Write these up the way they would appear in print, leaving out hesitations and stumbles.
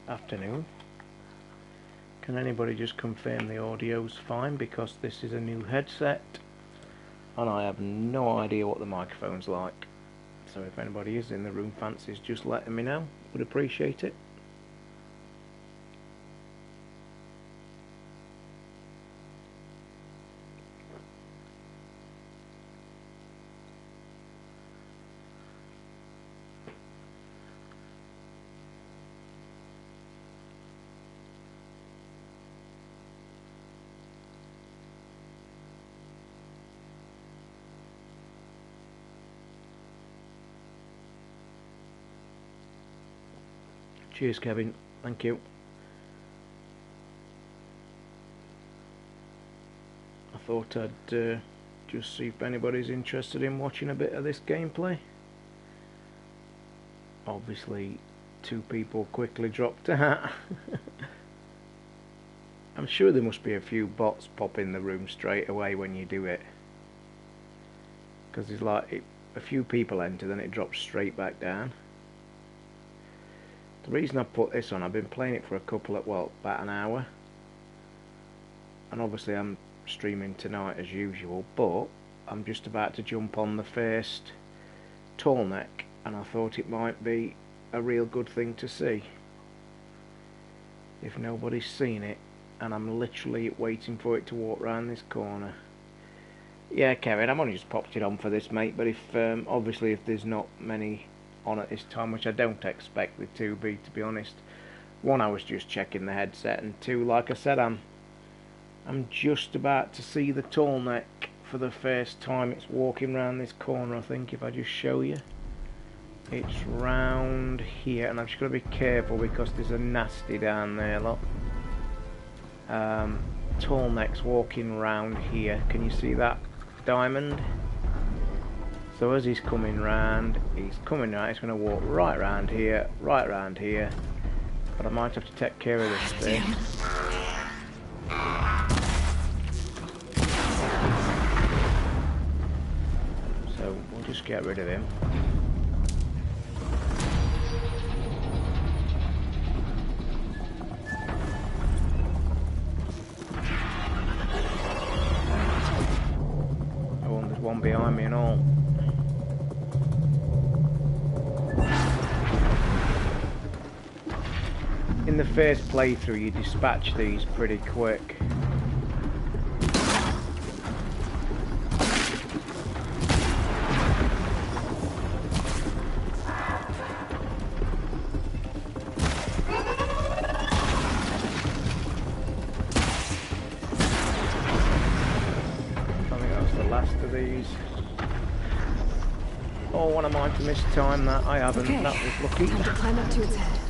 afternoon. Can anybody just confirm the audio's fine, because this is a new headset and I have no idea what the microphone's like. So if anybody is in the room fancies just letting me know, would appreciate it. Cheers, Kevin. Thank you. I thought I'd just see if anybody's interested in watching a bit of this gameplay. Obviously, 2 people quickly dropped out. I'm sure there must be a few bots pop in the room straight away when you do it. Because it's like a few people enter, then it drops straight back down. The reason I put this on, I've been playing it for about an hour. And obviously I'm streaming tonight as usual, but I'm just about to jump on the first tall neck, and I thought it might be a real good thing to see. If nobody's seen it, and I'm literally waiting for it to walk round this corner. Yeah, Kevin, I've only just popped it on for this, mate, but if obviously if there's not many on at this time, which I don't expect there to be honest. 1, I was just checking the headset, and 2, like I said, I'm just about to see the tall neck for the first time. It's walking round this corner, I think, if I just show you. It's round here, and I've just got to be careful because there's a nasty down there, look. Tall neck's walking round here. Can you see that diamond? So as he's coming round, he's going to walk right round here, but I might have to take care of this thing. So we'll just get rid of him. Oh, and there's one behind me and all. In the first playthrough you dispatch these pretty quick. I think that was the last of these. Oh, what am I to miss time that? I haven't. Okay. That was lucky. Time to climb up to its head.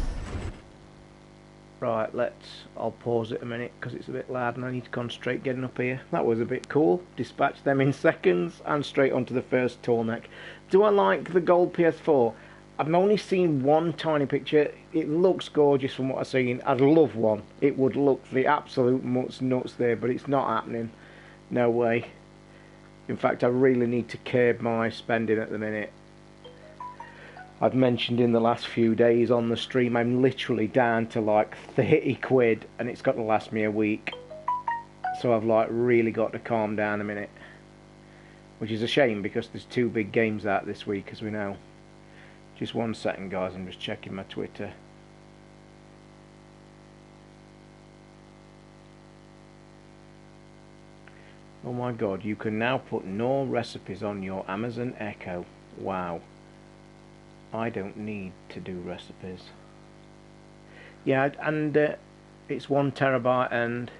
Right, I'll pause it a minute because it's a bit loud and I need to concentrate getting up here. That was a bit cool. Dispatch them in seconds and straight onto the first tall neck. Do I like the gold PS4? I've only seen one tiny picture. It looks gorgeous from what I've seen. I'd love one. It would look the absolute nuts there, but it's not happening. No way. In fact, I really need to curb my spending at the minute. I've mentioned in the last few days on the stream I'm literally down to like 30 quid and it's got to last me a week. So I've like really got to calm down a minute. Which is a shame because there's 2 big games out this week, as we know. Just 1 second, guys, I'm just checking my Twitter. Oh my god, you can now put no recipes on your Amazon Echo. Wow. I don't need to do recipes. Yeah, and it's 1 terabyte and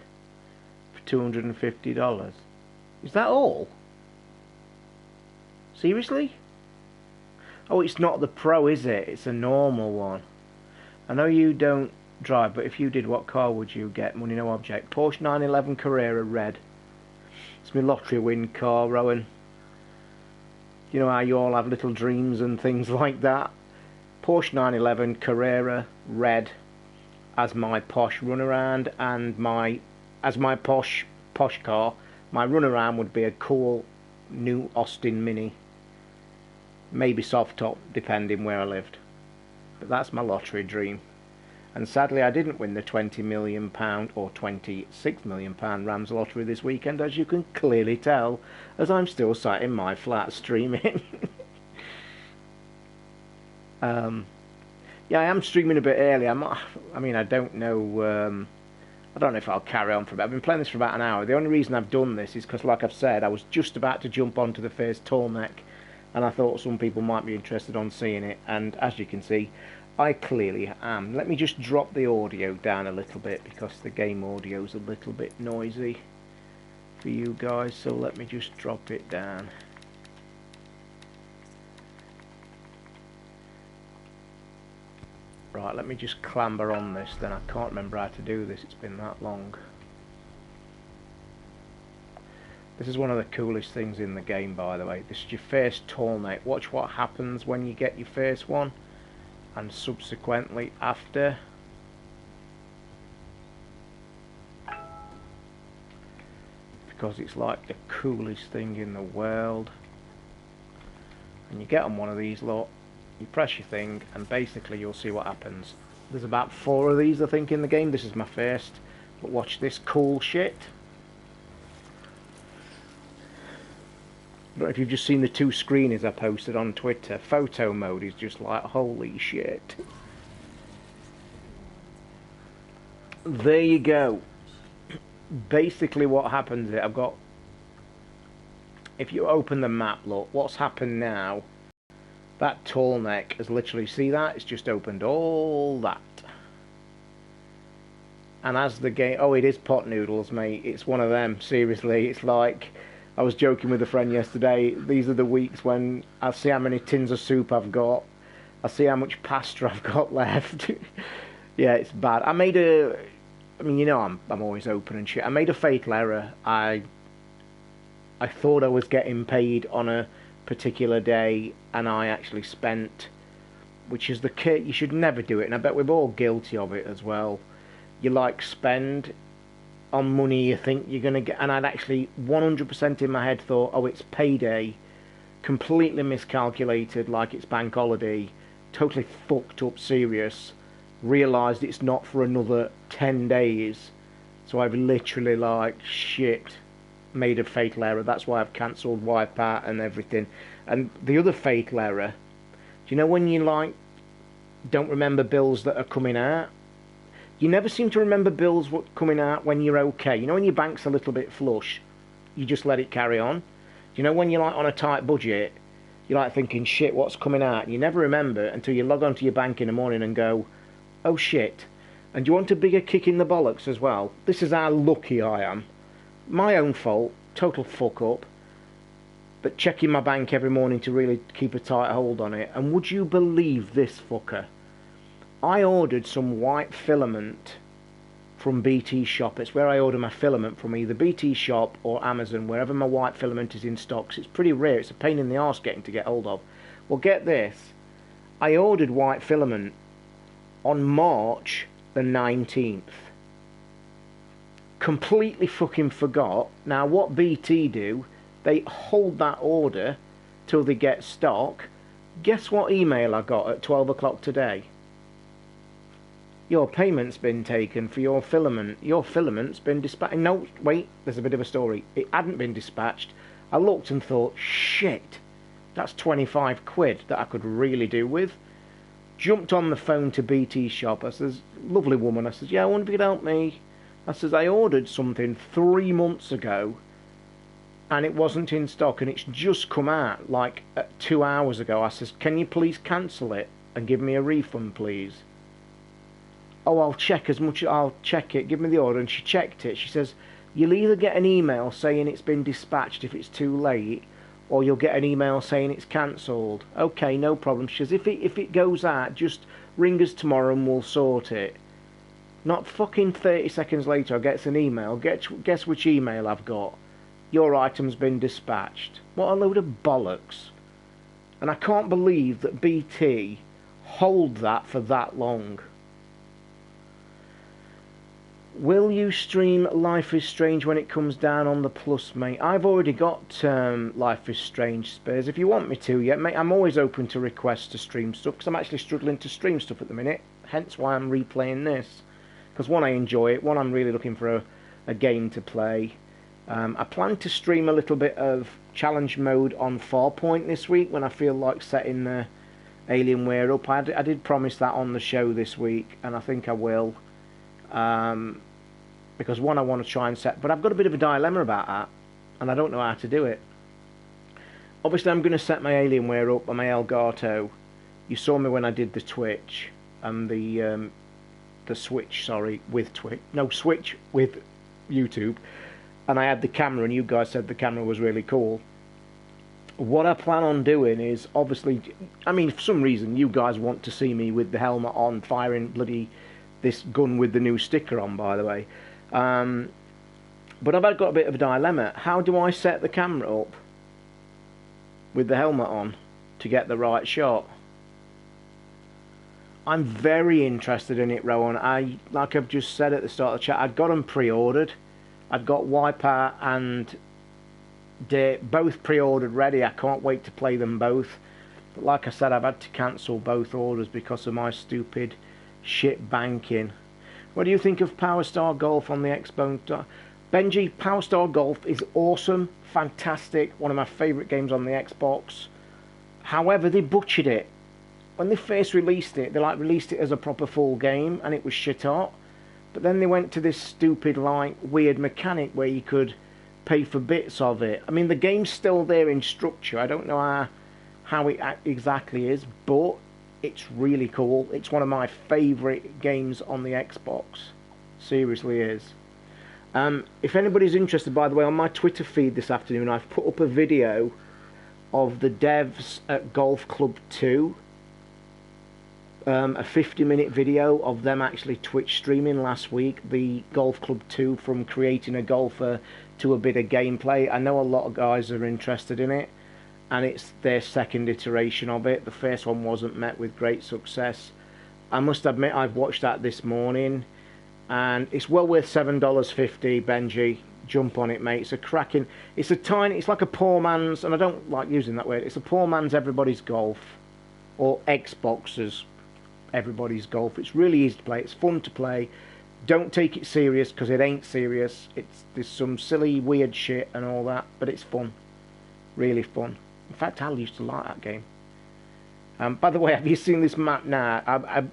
for $250. Is that all? Seriously? Oh, it's not the Pro, is it? It's a normal one. I know you don't drive, but if you did, what car would you get? Money no object. Porsche 911 Carrera red. It's my lottery win car, Rowan. You know how you all have little dreams and things like that. Porsche 911 Carrera red as my posh runaround, and as my posh car, my runaround would be a cool new Austin Mini. Maybe soft top, depending where I lived. But that's my lottery dream. And sadly, I didn't win the £20 million or £26 million Rams lottery this weekend, as you can clearly tell, as I'm still sat in my flat streaming. Yeah, I am streaming a bit early. I mean, I don't know. I don't know if I'll carry on for a bit. I've been playing this for about an hour. The only reason I've done this is because, like I've said, I was just about to jump onto the first toolneck, and I thought some people might be interested on seeing it. And as you can see, I clearly am. Let me just drop the audio down a little bit because the game audio is a little bit noisy for you guys. So let me just drop it down. Right, let me just clamber on this, then I can't remember how to do this, it's been that long. This is one of the coolest things in the game, by the way. This is your first toolneck. Watch what happens when you get your first one, and subsequently after. Because it's like the coolest thing in the world. And you get on one of these lot, you press your thing, and basically you'll see what happens. There's about 4 of these, I think, in the game. This is my first. But watch this cool shit. I don't know if you've just seen the 2 screeners I posted on Twitter. Photo mode is just like, holy shit. There you go. Basically what happens is, I've got... If you open the map, look, what's happened now... That tall neck has literally, see that? It's just opened all that. And as the game... Oh, it is pot noodles, mate. It's one of them, seriously. It's like... I was joking with a friend yesterday. These are the weeks when I see how many tins of soup I've got. I see how much pasta I've got left. Yeah, it's bad. I made a... I mean, you know I'm always open and shit. I made a fatal error. I thought I was getting paid on a particular day, and I actually spent, which is the kit, you should never do it, and I bet we're all guilty of it as well. You like spend on money you think you're going to get, and I'd actually 100% in my head thought, oh, it's payday, completely miscalculated, like it's bank holiday, totally fucked up serious, realised it's not for another 10 days, so I've literally like, shit, made a fatal error. That's why I've cancelled Wipeout and everything. And the other fatal error, do you know when you like don't remember bills that are coming out? You never seem to remember bills what coming out when you're okay. You know when your bank's a little bit flush, you just let it carry on. Do you know when you're like on a tight budget, you're like thinking, shit, what's coming out? And you never remember until you log onto your bank in the morning and go, oh shit. And do you want a bigger kick in the bollocks as well? This is how lucky I am. My own fault, total fuck up, but checking my bank every morning to really keep a tight hold on it. And would you believe this fucker? I ordered some white filament from BT Shop. It's where I order my filament from, either BT Shop or Amazon, wherever my white filament is in stock. 'Cause it's pretty rare, it's a pain in the arse getting to get hold of. Well, get this, I ordered white filament on March the 19th. Completely fucking forgot. Now what BT do, they hold that order till they get stock. Guess what email I got at 12 o'clock today? Your payment's been taken for your filament. Your filament's been dispatched. No, wait, there's a bit of a story. It hadn't been dispatched. I looked and thought, shit, that's 25 quid that I could really do with. Jumped on the phone to BT Shop. I says, lovely woman, I says, yeah, I wonder if you could help me. I says, I ordered something 3 months ago and it wasn't in stock and it's just come out like 2 hours ago. I says, can you please cancel it and give me a refund, please? Oh, I'll check I'll check it, give me the order. And she checked it. She says, you'll either get an email saying it's been dispatched if it's too late, or you'll get an email saying it's cancelled. Okay, no problem. She says, if it goes out, just ring us tomorrow and we'll sort it. Not fucking 30 seconds later I get an email. Guess which email I've got? Your item's been dispatched. What a load of bollocks. And I can't believe that BT hold that for that long. Will you stream Life is Strange when it comes down on the Plus, mate? I've already got Life is Strange spares. If you want me to, yeah, mate, I'm always open to requests to stream stuff, because I'm actually struggling to stream stuff at the minute. Hence why I'm replaying this. Because one, I enjoy it. One, I'm really looking for a game to play. I plan to stream a little bit of challenge mode on Farpoint this week when I feel like setting the Alienware up. I did promise that on the show this week, and I think I will. Because one, I want to try and set, but I've got a bit of a dilemma about that, and I don't know how to do it. Obviously, I'm going to set my Alienware up on my Elgato. You saw me when I did the Twitch and the Switch, sorry, with Twitch. No, Switch with YouTube. And I had the camera, and you guys said the camera was really cool. What I plan on doing is, obviously, I mean, for some reason, you guys want to see me with the helmet on, firing bloody this gun with the new sticker on, by the way. But I've got a bit of a dilemma. How do I set the camera up with the helmet on to get the right shot? I'm very interested in it, Rowan. Like I've just said at the start of the chat, I've got them pre-ordered. I've got Wipeout and both pre-ordered ready. I can't wait to play them both. But like I said, I've had to cancel both orders because of my stupid shit banking. What do you think of Power Star Golf on the Xbox? Benji, Power Star Golf is awesome, fantastic, one of my favourite games on the Xbox. However, they butchered it. When they first released it, they released it as a proper full game, and it was shit hot. But then they went to this stupid, weird mechanic where you could pay for bits of it. I mean, the game's still there in structure. I don't know how it exactly is, but it's really cool. It's one of my favourite games on the Xbox. Seriously is. If anybody's interested, by the way, on my Twitter feed this afternoon, I've put up a video of the devs at Golf Club 2. A 50-minute video of them actually Twitch streaming last week, the Golf Club 2, from creating a golfer to a bit of gameplay. I know a lot of guys are interested in it, and it's their second iteration of it. The first one wasn't met with great success. I must admit, I've watched that this morning, and it's well worth $7.50, Benji. Jump on it, mate. It's a cracking... It's like a poor man's, and I don't like using that word, it's a poor man's Everybody's Golf, or Xboxers Everybody's Golf. It's really easy to play. It's fun to play. Don't take it serious, because it ain't serious. There's some silly, weird shit and all that, but it's fun. Really fun. In fact, I used to like that game. By the way, have you seen this map now?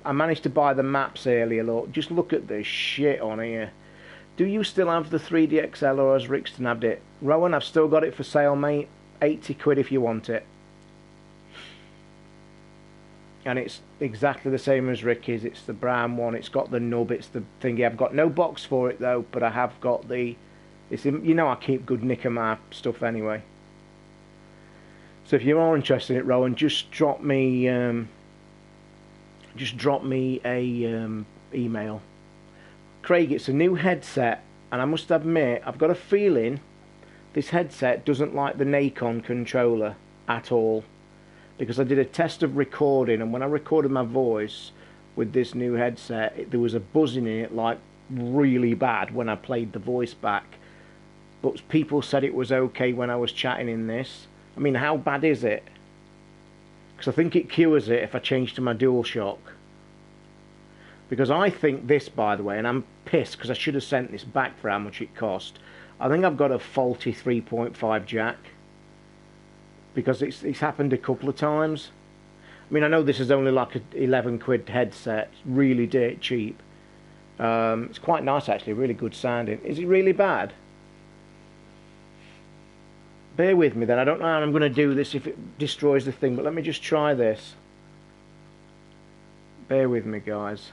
I managed to buy the maps earlier. Look, just look at this shit on here. Do you still have the 3D XL, or has Rixton had it? Rowan, I've still got it for sale, mate. 80 quid if you want it. And it's exactly the same as Ricky's. It's the brown one. It's got the nub. It's the thingy. I've got no box for it though, but I have got the... You know I keep good nick of my stuff anyway. So if you are interested in it, Rowan, just drop me a email. Craig, it's a new headset, and I must admit, I've got a feeling this headset doesn't like the Nacon controller at all. Because I did a test of recording, and when I recorded my voice with this new headset, there was a buzzing in it, like really bad when I played the voice back. But people said it was okay when I was chatting in this. I mean, how bad is it? Because I think it cures it if I change to my DualShock. Because I think this, by the way, and I'm pissed because I should have sent this back for how much it cost. I think I've got a faulty 3.5 jack. Because it's happened a couple of times. I mean, I know this is only like a 11 quid headset. It's really dirt cheap. It's quite nice actually, really good sounding. Is it really bad? Bear with me then. I don't know how I'm going to do this if it destroys the thing, but let me just try this. Bear with me, guys.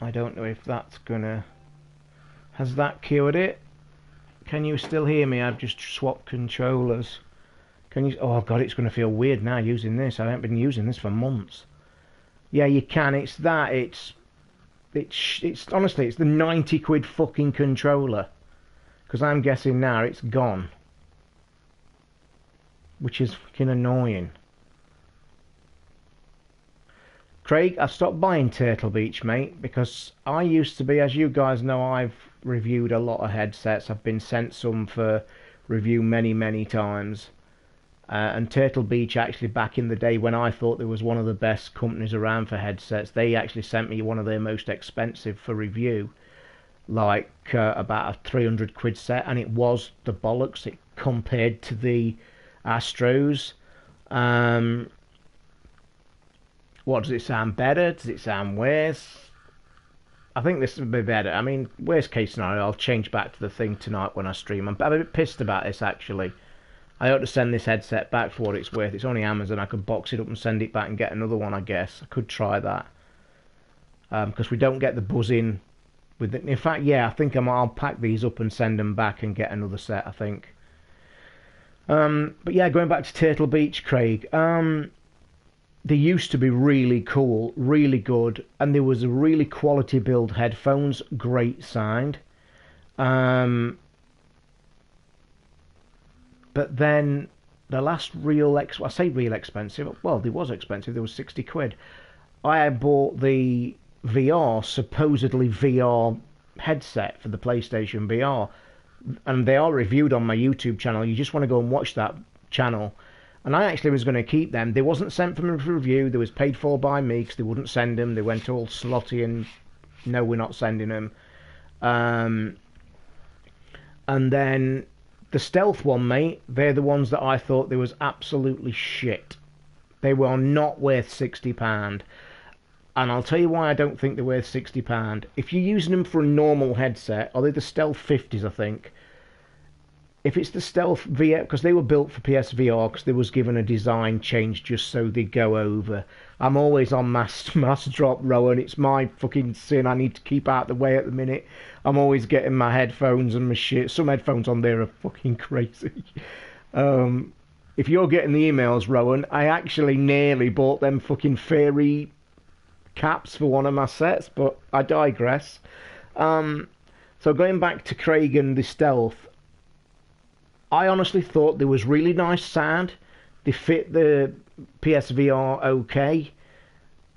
I don't know if that's gonna... Has that cured it? Can you still hear me? I've just swapped controllers. Can you... Oh god, it's gonna feel weird now using this. I haven't been using this for months. Yeah, you can. It's that. It's honestly, it's the 90 quid fucking controller. Because I'm guessing now it's gone. which is fucking annoying. Craig, I've stopped buying Turtle Beach, mate, because I used to be, as you guys know, I've reviewed a lot of headsets. I've been sent some for review many, many times. And Turtle Beach, actually, back in the day when I thought there was one of the best companies around for headsets, they actually sent me one of their most expensive for review, like about a 300 quid set, and it was the bollocks. It compared to the Astros. What, does it sound better? Does it sound worse? I think this would be better. I mean, worst case scenario, I'll change back to the thing tonight when I stream. I'm a bit pissed about this, actually. I ought to send this headset back for what it's worth. It's only Amazon. I could box it up and send it back and get another one, I guess. I could try that. Because we don't get the buzzing with it. In fact, yeah, I think I'll pack these up and send them back and get another set, I think. But yeah, going back to Turtle Beach, Craig. They used to be really cool, really good, and there was a really quality build headphones, great sound. But then the last real I say real expensive, well, they was expensive, they was 60 quid. I bought the supposedly VR headset for the PlayStation VR, and they are reviewed on my YouTube channel. You just want to go and watch that channel. And I actually was going to keep them. They wasn't sent for review. They was paid for by me because they wouldn't send them. They went all slotty and no, we're not sending them. And then the Stealth one, mate, they're the ones that I thought they was absolutely shit. They were not worth £60. And I'll tell you why I don't think they're worth £60. If you're using them for a normal headset, or they're the Stealth 50s, I think. If it's the Stealth VR, because they were built for PSVR, because they was given a design change just so they go over. I'm always on mass drop, Rowan. It's my fucking sin. I need to keep out the way at the minute. I'm always getting my headphones and my shit. Some headphones on there are fucking crazy. If you're getting the emails, Rowan, I actually nearly bought them fucking fairy caps for one of my sets, but I digress. So going back to Craig and the Stealth, I honestly thought there was really nice sound. They fit the PSVR okay.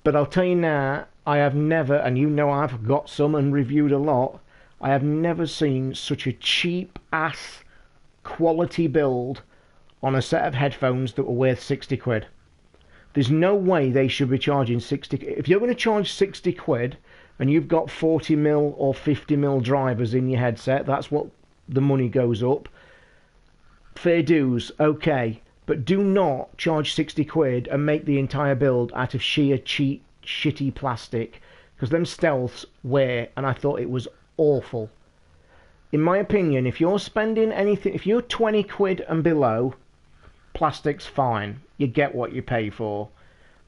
But I'll tell you now, I have never, and you know I've got some and reviewed a lot, I have never seen such a cheap-ass quality build on a set of headphones that were worth 60 quid. There's no way they should be charging 60. If you're going to charge 60 quid and you've got 40mm or 50mm drivers in your headset, that's what the money goes up. Fair dues, okay, but do not charge 60 quid and make the entire build out of sheer cheap, shitty plastic, because them Stealths wear, and I thought it was awful. In my opinion, if you're spending anything, if you're 20 quid and below, plastic's fine. You get what you pay for.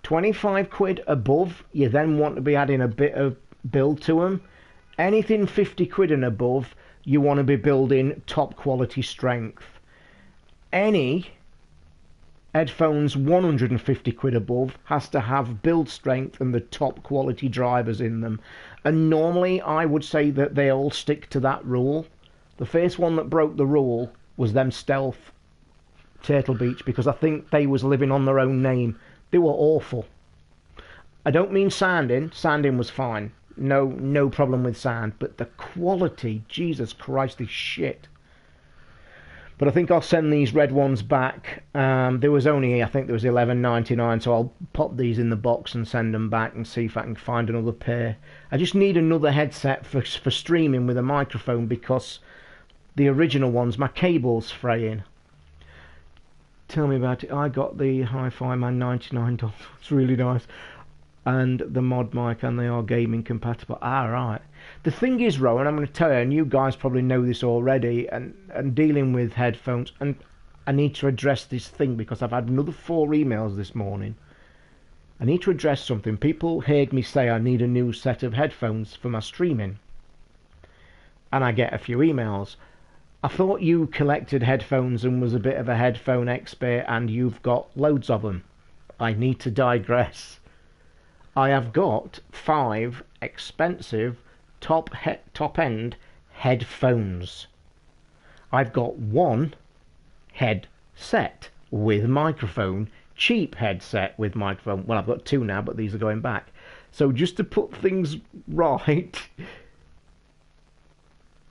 25 quid above, you then want to be adding a bit of build to them. Anything 50 quid and above, you want to be building top quality strength. Any headphones 150 quid above has to have build strength and the top quality drivers in them. And normally I would say that they all stick to that rule. The first one that broke the rule was them Stealth Turtle Beach, because I think they was living on their own name. They were awful. I don't mean sounding. Sounding was fine. No problem with sound. But the quality, Jesus Christ, is shit. But I think I'll send these red ones back. There was only, I think there was $11.99, so I'll pop these in the box and send them back and see if I can find another pair. I just need another headset for streaming with a microphone, because the original ones, my cable's fraying. Tell me about it. I got the Hi-Fi Man $99. It's really nice. And the mod mic, and they are gaming compatible. Right. The thing is, Rowan, I'm going to tell you, and you guys probably know this already, and dealing with headphones, and I need to address this thing because I've had another 4 emails this morning. I need to address something. People heard me say I need a new set of headphones for my streaming, and I get a few emails. I thought you collected headphones and was a bit of a headphone expert, and you've got loads of them. I need to digress. I have got 5 expensive top-end headphones. I've got 1 headset. with microphone, cheap headset with microphone. Well, I've got two now, but these are going back. So just to put things right,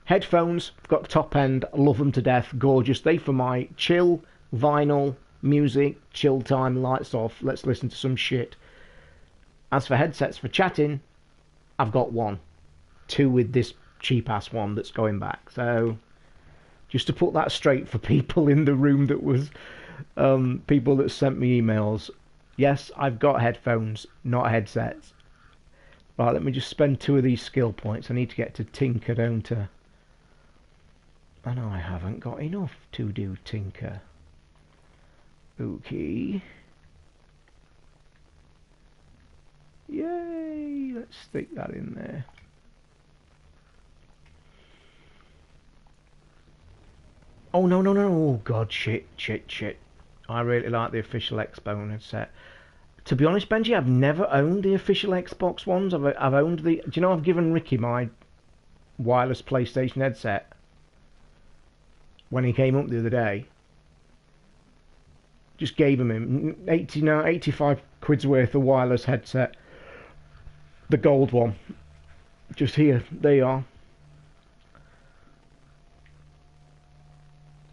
headphones, got top end, love them to death, gorgeous. They for my chill, vinyl, music, chill time, lights off, let's listen to some shit. As for headsets for chatting, I've got one. Two with this cheap ass one that's going back. So just to put that straight for people in the room that was people that sent me emails. Yes, I've got headphones, not headsets. Right, let me just spend 2 of these skill points. I need to get to Tinker, don't I? And I haven't got enough to do Tinker. Okay. Yay! Let's stick that in there. Oh, no. Oh, God, shit. I really like the official Xbox headset. To be honest, Benji, I've never owned the official Xbox ones. I've owned the... Do you know I've given Ricky my wireless PlayStation headset when he came up the other day? Just gave him 85 quid's worth of wireless headset. The gold one. Just here. There you are.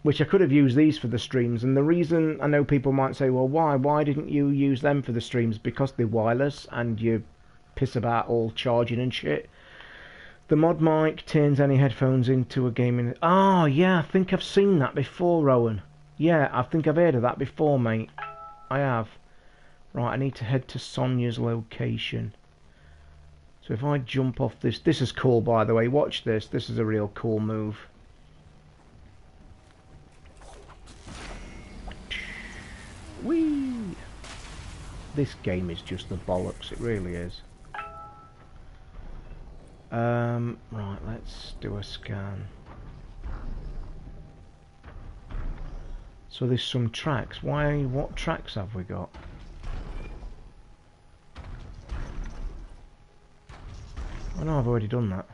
Which I could have used these for the streams, and the reason, I know people might say, well, why didn't you use them for the streams? Because they're wireless and you piss about all charging and shit. The mod mic turns any headphones into a gaming... Oh, yeah, I think I've seen that before, Rowan. Yeah, I think I've heard of that before, mate. I have. Right, I need to head to Sonia's location. So if I jump off this... This is cool, by the way. Watch this. This is a real cool move. Whee! This game is just the bollocks, it really is. Right, let's do a scan. So there's some tracks. What tracks have we got? Oh no, I've already done that.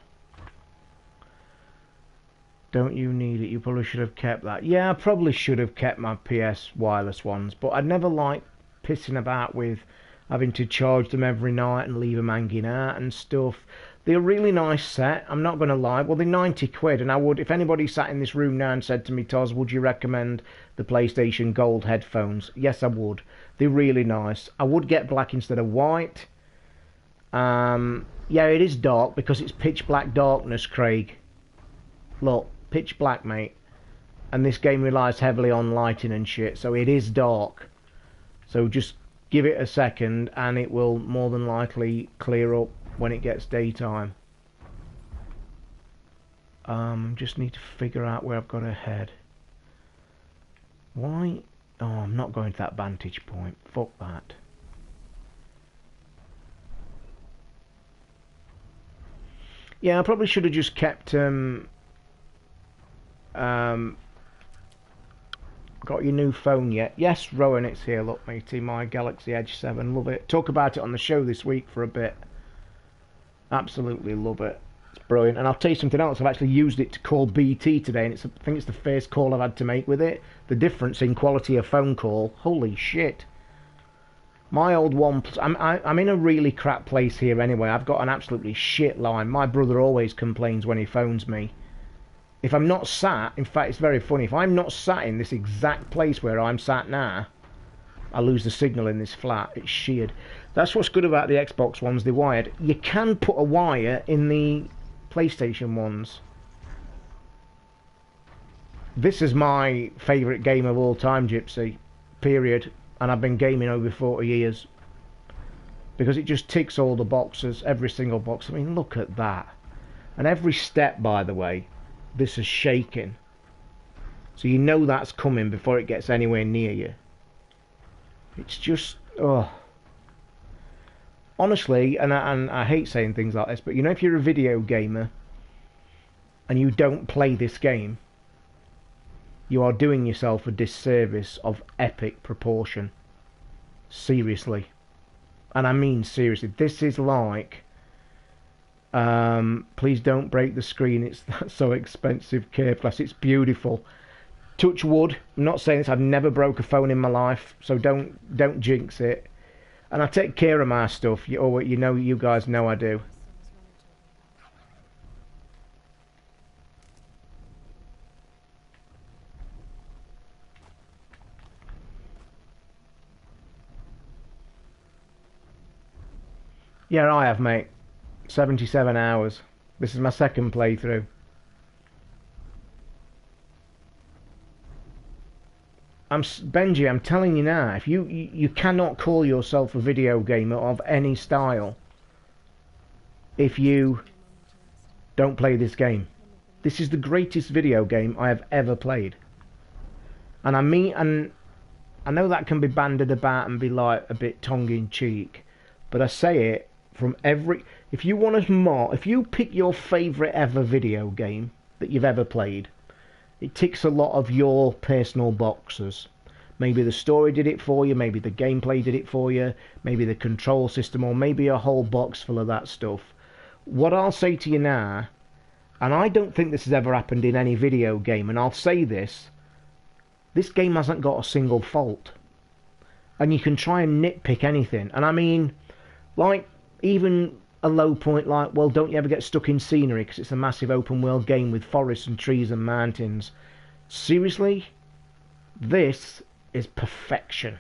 Don't you need it? You probably should have kept that. Yeah, I probably should have kept my PS wireless ones, but I never liked pissing about with having to charge them every night and leave them hanging out and stuff. They're a really nice set, I'm not going to lie. Well, they're 90 quid, and I would, if anybody sat in this room now and said to me, Toz, would you recommend the PlayStation Gold headphones? Yes, I would. They're really nice. I would get black instead of white. Yeah, it is dark because it's pitch black darkness, Craig. Look. Pitch black, mate, and this game relies heavily on lighting and shit, so it is dark. So just give it a second and it will more than likely clear up when it gets daytime. Just need to figure out where I've got to head. Why? Oh, I'm not going to that vantage point. Fuck that. Yeah, I probably should have just kept got your new phone yet? Yes, Rowan, it's here. Look, matey, my Galaxy Edge 7. Love it. Talk about it on the show this week for a bit. Absolutely love it. It's brilliant. And I'll tell you something else. I've actually used it to call BT today, and I think it's the first call I've had to make with it. The difference in quality of phone call. Holy shit. My old one... I'm in a really crap place here anyway. I've got an absolutely shit line. My brother always complains when he phones me. If I'm not sat, in fact, it's very funny, if I'm not sat in this exact place where I'm sat now, I lose the signal in this flat. It's sheared. That's what's good about the Xbox ones, they're wired. You can put a wire in the PlayStation ones. This is my favourite game of all time, Gypsy. Period. And I've been gaming over 40 years. Because it just ticks all the boxes, every single box. I mean, look at that. And every step, by the way, this is shaking, so you know that's coming before it gets anywhere near you. It's just, oh, honestly, and I hate saying things like this, but you know, if you're a video gamer and you don't play this game, you are doing yourself a disservice of epic proportion. Seriously. And I mean seriously. This is like please don't break the screen, it's so expensive, Care Plus. It's beautiful. touch wood. I'm not saying this. I've never broke a phone in my life, so don't jinx it. And I take care of my stuff. You guys know I do. Yeah, I have, mate. 77 hours. This is my second playthrough. Benji, I'm telling you now, if you cannot call yourself a video gamer of any style if you don't play this game. This is the greatest video game I have ever played. And I know that can be bandied about and be like a bit tongue-in-cheek, but I say it from if you pick your favourite ever video game that you've ever played, it ticks a lot of your personal boxes. Maybe the story did it for you, maybe the gameplay did it for you, maybe the control system, or maybe a whole box full of that stuff. What I'll say to you now, and I don't think this has ever happened in any video game, and I'll say this game hasn't got a single fault. And you can try and nitpick anything, and I mean, like, even a low point like, well, don't you ever get stuck in scenery because it's a massive open world game with forests and trees and mountains. Seriously? This is perfection.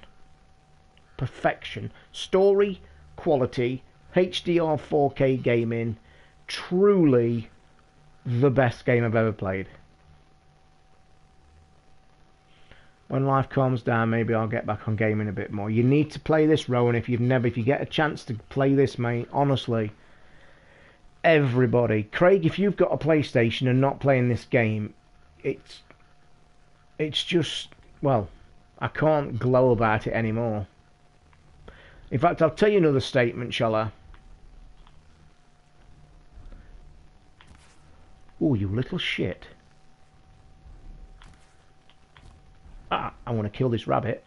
Perfection. Story, quality, HDR 4K gaming, truly the best game I've ever played. When life calms down, maybe I'll get back on gaming a bit more. You need to play this, Rowan, if you get a chance to play this, mate, honestly. Everybody. Craig, if you've got a PlayStation and not playing this game, it's just, well, I can't glow about it anymore. In fact, I'll tell you another statement, shall I? Oh, you little shit. Ah, I want to kill this rabbit.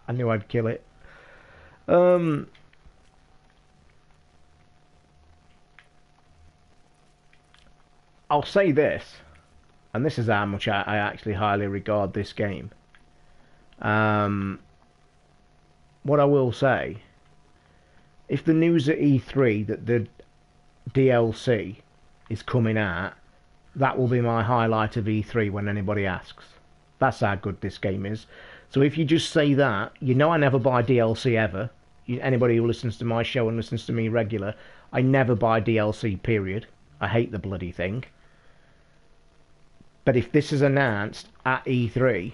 I knew I'd kill it. I'll say this, and this is how much I actually highly regard this game. What I will say, if the news at E3 that the DLC is coming out, that will be my highlight of E3 when anybody asks. That's how good this game is. So if you just say that, you know I never buy DLC ever. Anybody who listens to my show and listens to me regular, I never buy DLC, period. I hate the bloody thing. But if this is announced at E3,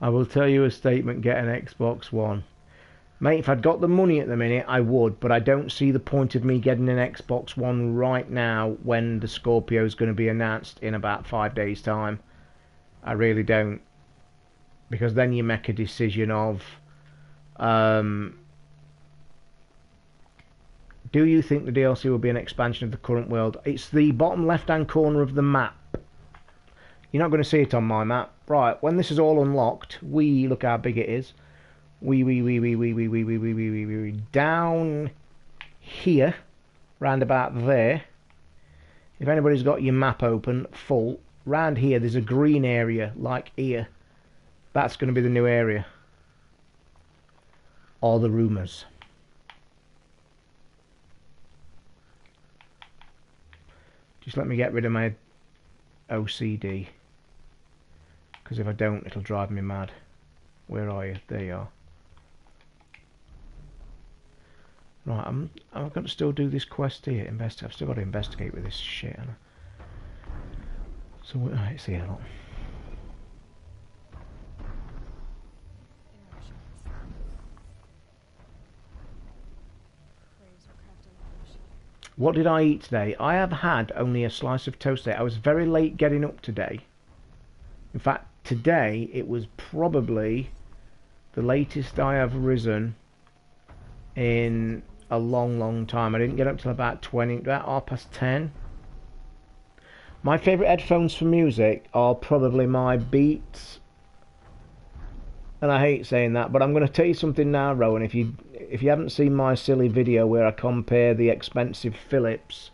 I will tell you a statement, get an Xbox One. Mate, if I'd got the money at the minute, I would, but I don't see the point of me getting an Xbox One right now when the Scorpio is going to be announced in about 5 days' time. I really don't. Because then you make a decision of, do you think the DLC will be an expansion of the current world? It's the bottom left-hand corner of the map. You're not going to see it on my map. Right, when this is all unlocked, look how big it is. Down here, round about there. If anybody's got your map open, full, round here there's a green area, like here. That's going to be the new area. Or the rumours. Just let me get rid of my OCD. Because if I don't, it'll drive me mad. Where are you? There you are. Right, I've got to still do this quest here. I've still got to investigate with this shit. So, right, it's here, look. What did I eat today? I have had only a slice of toast today. I was very late getting up today. In fact, today it was probably the latest I have risen in a long time. I didn't get up till about 10. My favourite headphones for music are probably my Beats. And I hate saying that, but I'm going to tell you something now, Rowan. If you haven't seen my silly video where I compare the expensive Philips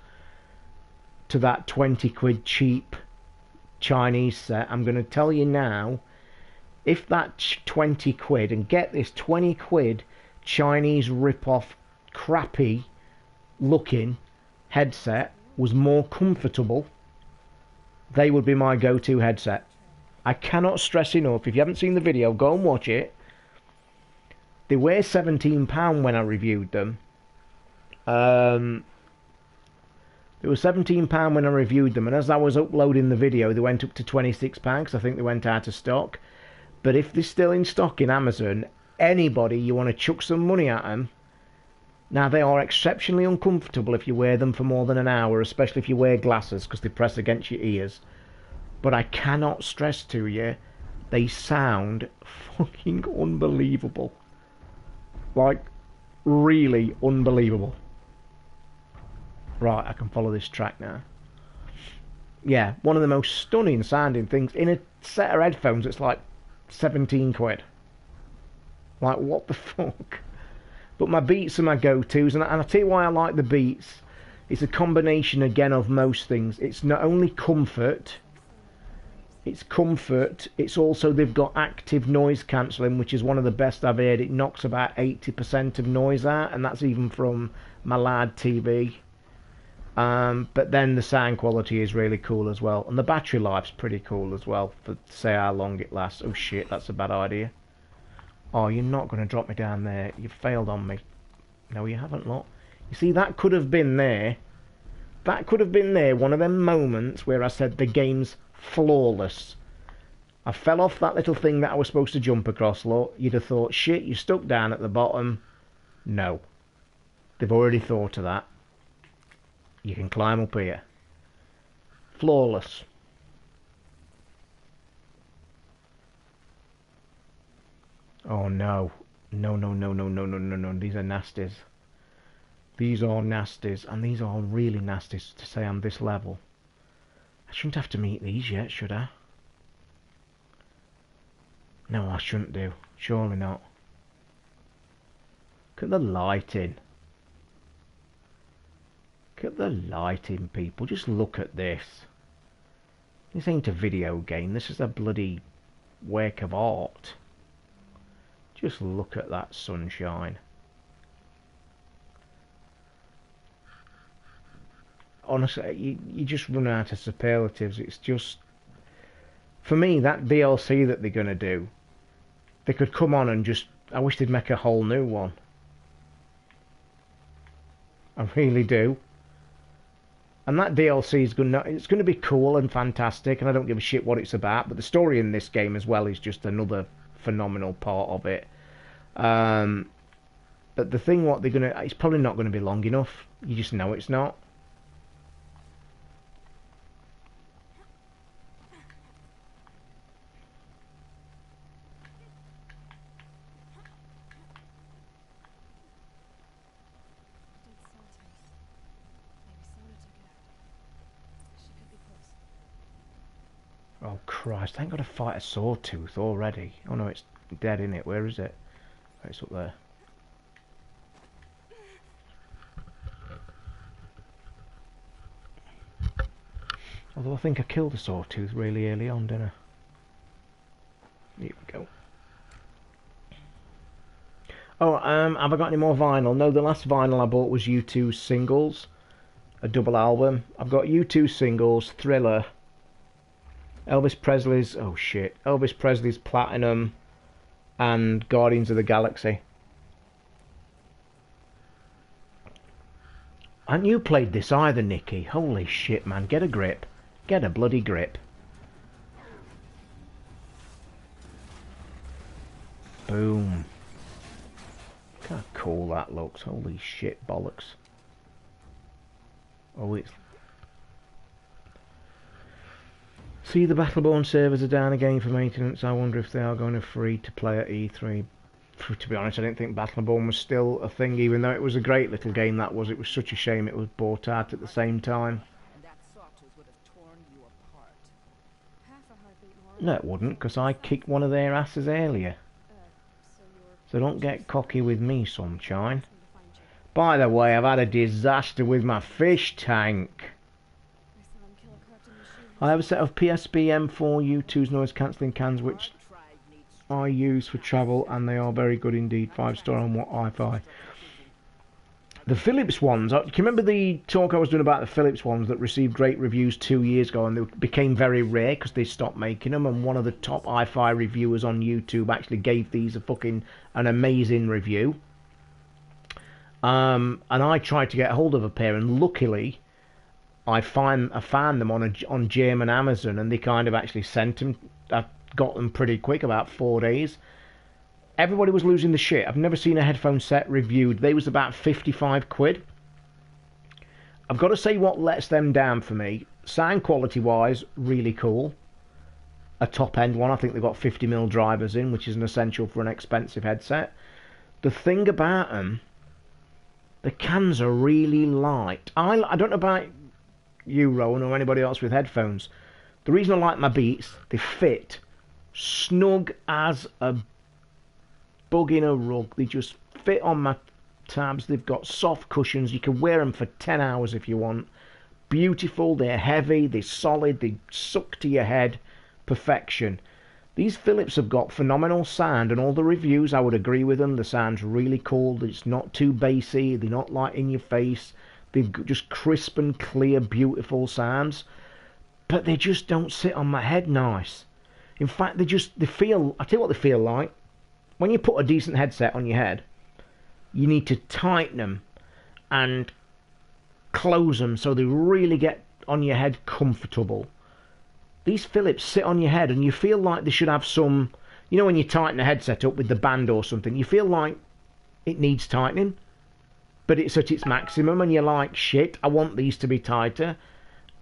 to that 20 quid cheap Chinese set, I'm going to tell you now, if that 20 quid, and get this, 20 quid Chinese rip-off crappy looking headset was more comfortable, they would be my go-to headset. I cannot stress enough, if you haven't seen the video, go and watch it. They were £17 when I reviewed them. They were £17 when I reviewed them, and as I was uploading the video, they went up to £26 because I think they went out of stock. But if they're still in stock in Amazon, anybody, you want to chuck some money at them. Now, they are exceptionally uncomfortable if you wear them for more than an hour, especially if you wear glasses, because they press against your ears. But I cannot stress to you, they sound fucking unbelievable. Like, really unbelievable. Right, I can follow this track now. Yeah, one of the most stunning sounding things in a set of headphones. It's like 17 quid. Like, what the fuck? But my Beats are my go-tos, and I'll tell you why I like the Beats. It's a combination, again, of most things. It's not only comfort, it's also they've got active noise cancelling, which is one of the best I've heard. It knocks about 80% of noise out, and that's even from my lad TV. But then the sound quality is really cool as well, and the battery life's pretty cool as well, for to say how long it lasts. Oh shit, that's a bad idea. Oh, you're not going to drop me down there. You failed on me. No, you haven't, lot. You see, that could have been there. That could have been there, one of them moments where I said the game's flawless. I fell off that little thing that I was supposed to jump across, lot. You'd have thought, shit, you're stuck down at the bottom. No. They've already thought of that. You can climb up here. Flawless. Oh no. No, no, no, no, no, no, no, no. These are nasties. These are nasties, and these are really nasties to say I'm this level. I shouldn't have to meet these yet, should I? No, I shouldn't do. Surely not. Look at the lighting. Look at the lighting, people. Just look at this. This ain't a video game. This is a bloody work of art. Just look at that sunshine. Honestly, you just run out of superlatives. It's just... For me, that DLC that they're going to do, they could come on and just... I wish they'd make a whole new one. I really do. And that DLC is going to be cool and fantastic, and I don't give a shit what it's about, but the story in this game as well is just another phenomenal part of it. But the thing what they're going to... It's probably not going to be long enough. You just know it's not. Oh Christ, I ain't got to fight a sawtooth already. Oh no, it's dead, innit? Where is it? Oh, it's up there. Although I think I killed a sawtooth really early on, didn't I? Here we go. Oh, have I got any more vinyl? No, the last vinyl I bought was U2's singles. A double album. I've got U2 singles, Thriller, Elvis Presley's, oh shit, Elvis Presley's Platinum, and Guardians of the Galaxy. Hadn't you played this either, Nicky? Holy shit, man, get a grip. Get a bloody grip. Boom. Look how cool that looks. Holy shit, bollocks. Oh, it's... See, the Battleborn servers are down again for maintenance. I wonder if they are going to free to play at E3. To be honest, I didn't think Battleborn was still a thing, even though it was a great little game. That was. It was such a shame it was bought out at the same time. And that sawtooth would have torn you No, it wouldn't, because I kicked one of their asses earlier. So don't get cocky with me, sunshine. By the way, I've had a disaster with my fish tank. I have a set of PSP M4 U2's noise cancelling cans which I use for travel, and they are very good indeed. 5-star on what Wi-Fi. The Philips ones, can you remember the talk I was doing about the Philips ones that received great reviews 2 years ago, and they became very rare because they stopped making them, and one of the top hi-fi reviewers on YouTube actually gave these an amazing review. And I tried to get hold of a pair, and luckily I found them on German Amazon, and they kind of actually sent them. I got them pretty quick, about 4 days. Everybody was losing the shit. I've never seen a headphone set reviewed. They was about 55 quid. I've got to say what lets them down for me. Sound quality wise, really cool. A top end one. I think they've got 50mm drivers in, which is an essential for an expensive headset. The thing about them, the cans are really light. I don't know about you, Rowan, or anybody else with headphones. The reason I like my Beats, they fit snug as a bug in a rug. They just fit on my tabs. They've got soft cushions. You can wear them for 10 hours if you want. Beautiful. They're heavy. They're solid. They suck to your head. Perfection. These Philips have got phenomenal sound, and all the reviews, I would agree with them. The sound's really cool. It's not too bassy. They're not like in your face. They've got just crisp and clear, beautiful sounds. But they just don't sit on my head nice. In fact, they feel, I'll tell you what they feel like. When you put a decent headset on your head, you need to tighten them and close them so they really get on your head comfortable. These Philips sit on your head and you feel like they should have some, you know when you tighten a headset up with the band or something, you feel like it needs tightening, but it's at its maximum and you're like, shit, I want these to be tighter.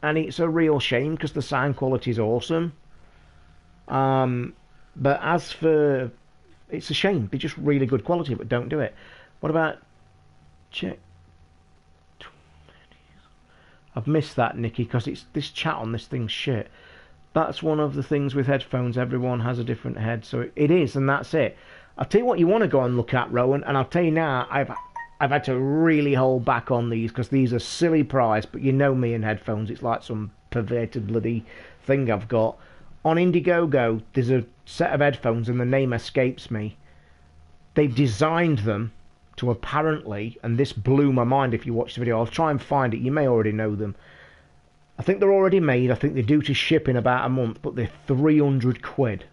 And it's a real shame because the sound quality is awesome. But as for, it's a shame. They're just really good quality, but don't do it. What about check? I've missed that, Nikki, because it's this chat on this thing's shit. That's one of the things with headphones. Everyone has a different head, so it is, and that's it. I'll tell you what you want to go and look at, Rowan, and I'll tell you now, I've had to really hold back on these because these are silly price, but you know me and headphones, it's like some perverted bloody thing I've got. On Indiegogo, there's a set of headphones, and the name escapes me. They've designed them to apparently, and this blew my mind if you watch the video, I'll try and find it, you may already know them. I think they're already made, I think they're due to ship in about a month, but they're 300 quid.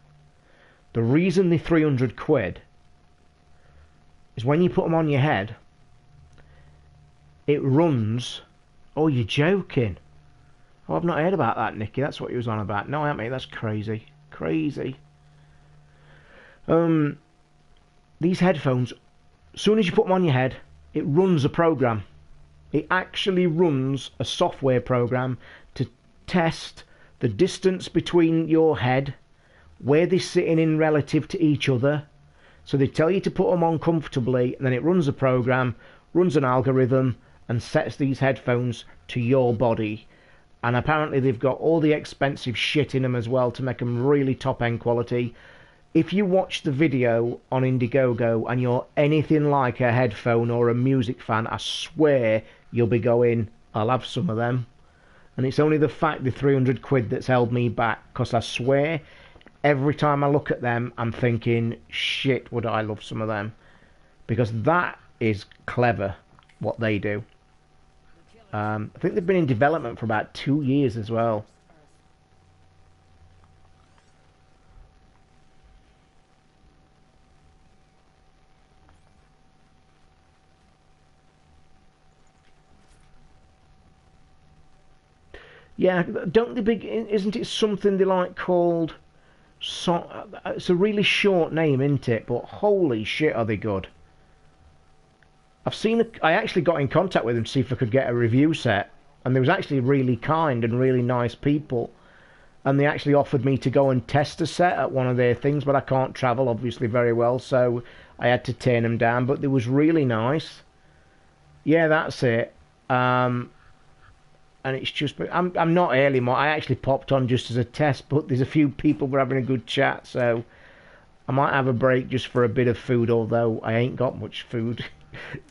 The reason they're 300 quid is when you put them on your head, it runs... Oh, you're joking. Oh, I've not heard about that, Nicky. That's what he was on about. No, I haven't, mate. That's crazy. Crazy. These headphones, as soon as you put them on your head, it runs a program. It actually runs a software program to test the distance between your head, where they're sitting in relative to each other. So they tell you to put them on comfortably, and then it runs a program, runs an algorithm, and sets these headphones to your body. And apparently they've got all the expensive shit in them as well to make them really top-end quality. If you watch the video on Indiegogo and you're anything like a headphone or a music fan, I swear you'll be going, I'll have some of them. And it's only the fact the 300 quid that's held me back, because I swear every time I look at them I'm thinking, shit, would I love some of them. Because that is clever, what they do. I think they've been in development for about 2 years as well. Yeah, don't they big? Isn't it something they like called? It's a really short name, isn't it? But holy shit, are they good? I actually got in contact with them to see if I could get a review set, and they was actually really kind and really nice people, and they actually offered me to go and test a set at one of their things, but I can't travel obviously very well, so I had to turn them down. But they was really nice. Yeah, that's it. and it's just I'm not early more. I actually popped on just as a test, but there's a few people were having a good chat, so I might have a break just for a bit of food, although I ain't got much food,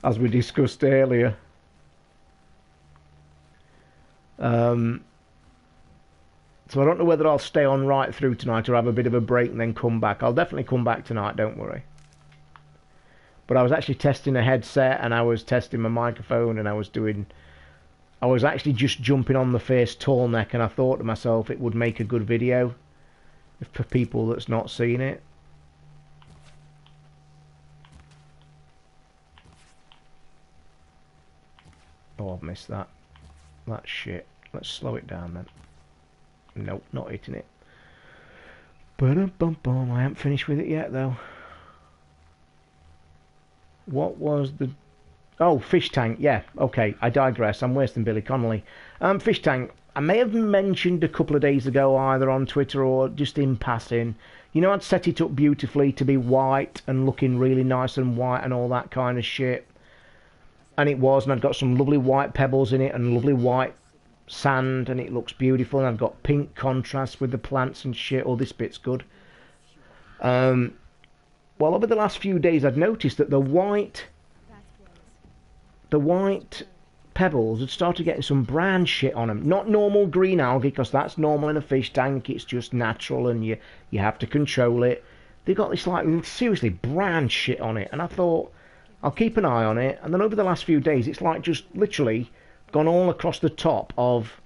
as we discussed earlier. So I don't know whether I'll stay on right through tonight or have a bit of a break and then come back. I'll definitely come back tonight, don't worry. But I was actually testing a headset and I was testing my microphone and I was actually just jumping on the first tall neck and I thought to myself it would make a good video for people that's not seen it. Oh, I've missed that. That's shit. Let's slow it down then. Nope, not hitting it. Ba-dum-bum-bum. I haven't finished with it yet, though. What was the... Oh, fish tank. Yeah, okay. I digress. I'm worse than Billy Connolly. Fish tank. I may have mentioned a couple of days ago, either on Twitter or just in passing. You know, I'd set it up beautifully to be white and looking really nice and white and all that kind of shit. And it was, and I'd got some lovely white pebbles in it and lovely white sand, and it looks beautiful, and I've got pink contrast with the plants and shit. Oh, this bit's good. Well, over the last few days I'd noticed that the white pebbles had started getting some brown shit on them. Not normal green algae, because that's normal in a fish tank, it's just natural and you have to control it. They got this like seriously brown shit on it, and I thought I'll keep an eye on it. And then over the last few days it's like just literally gone all across the top of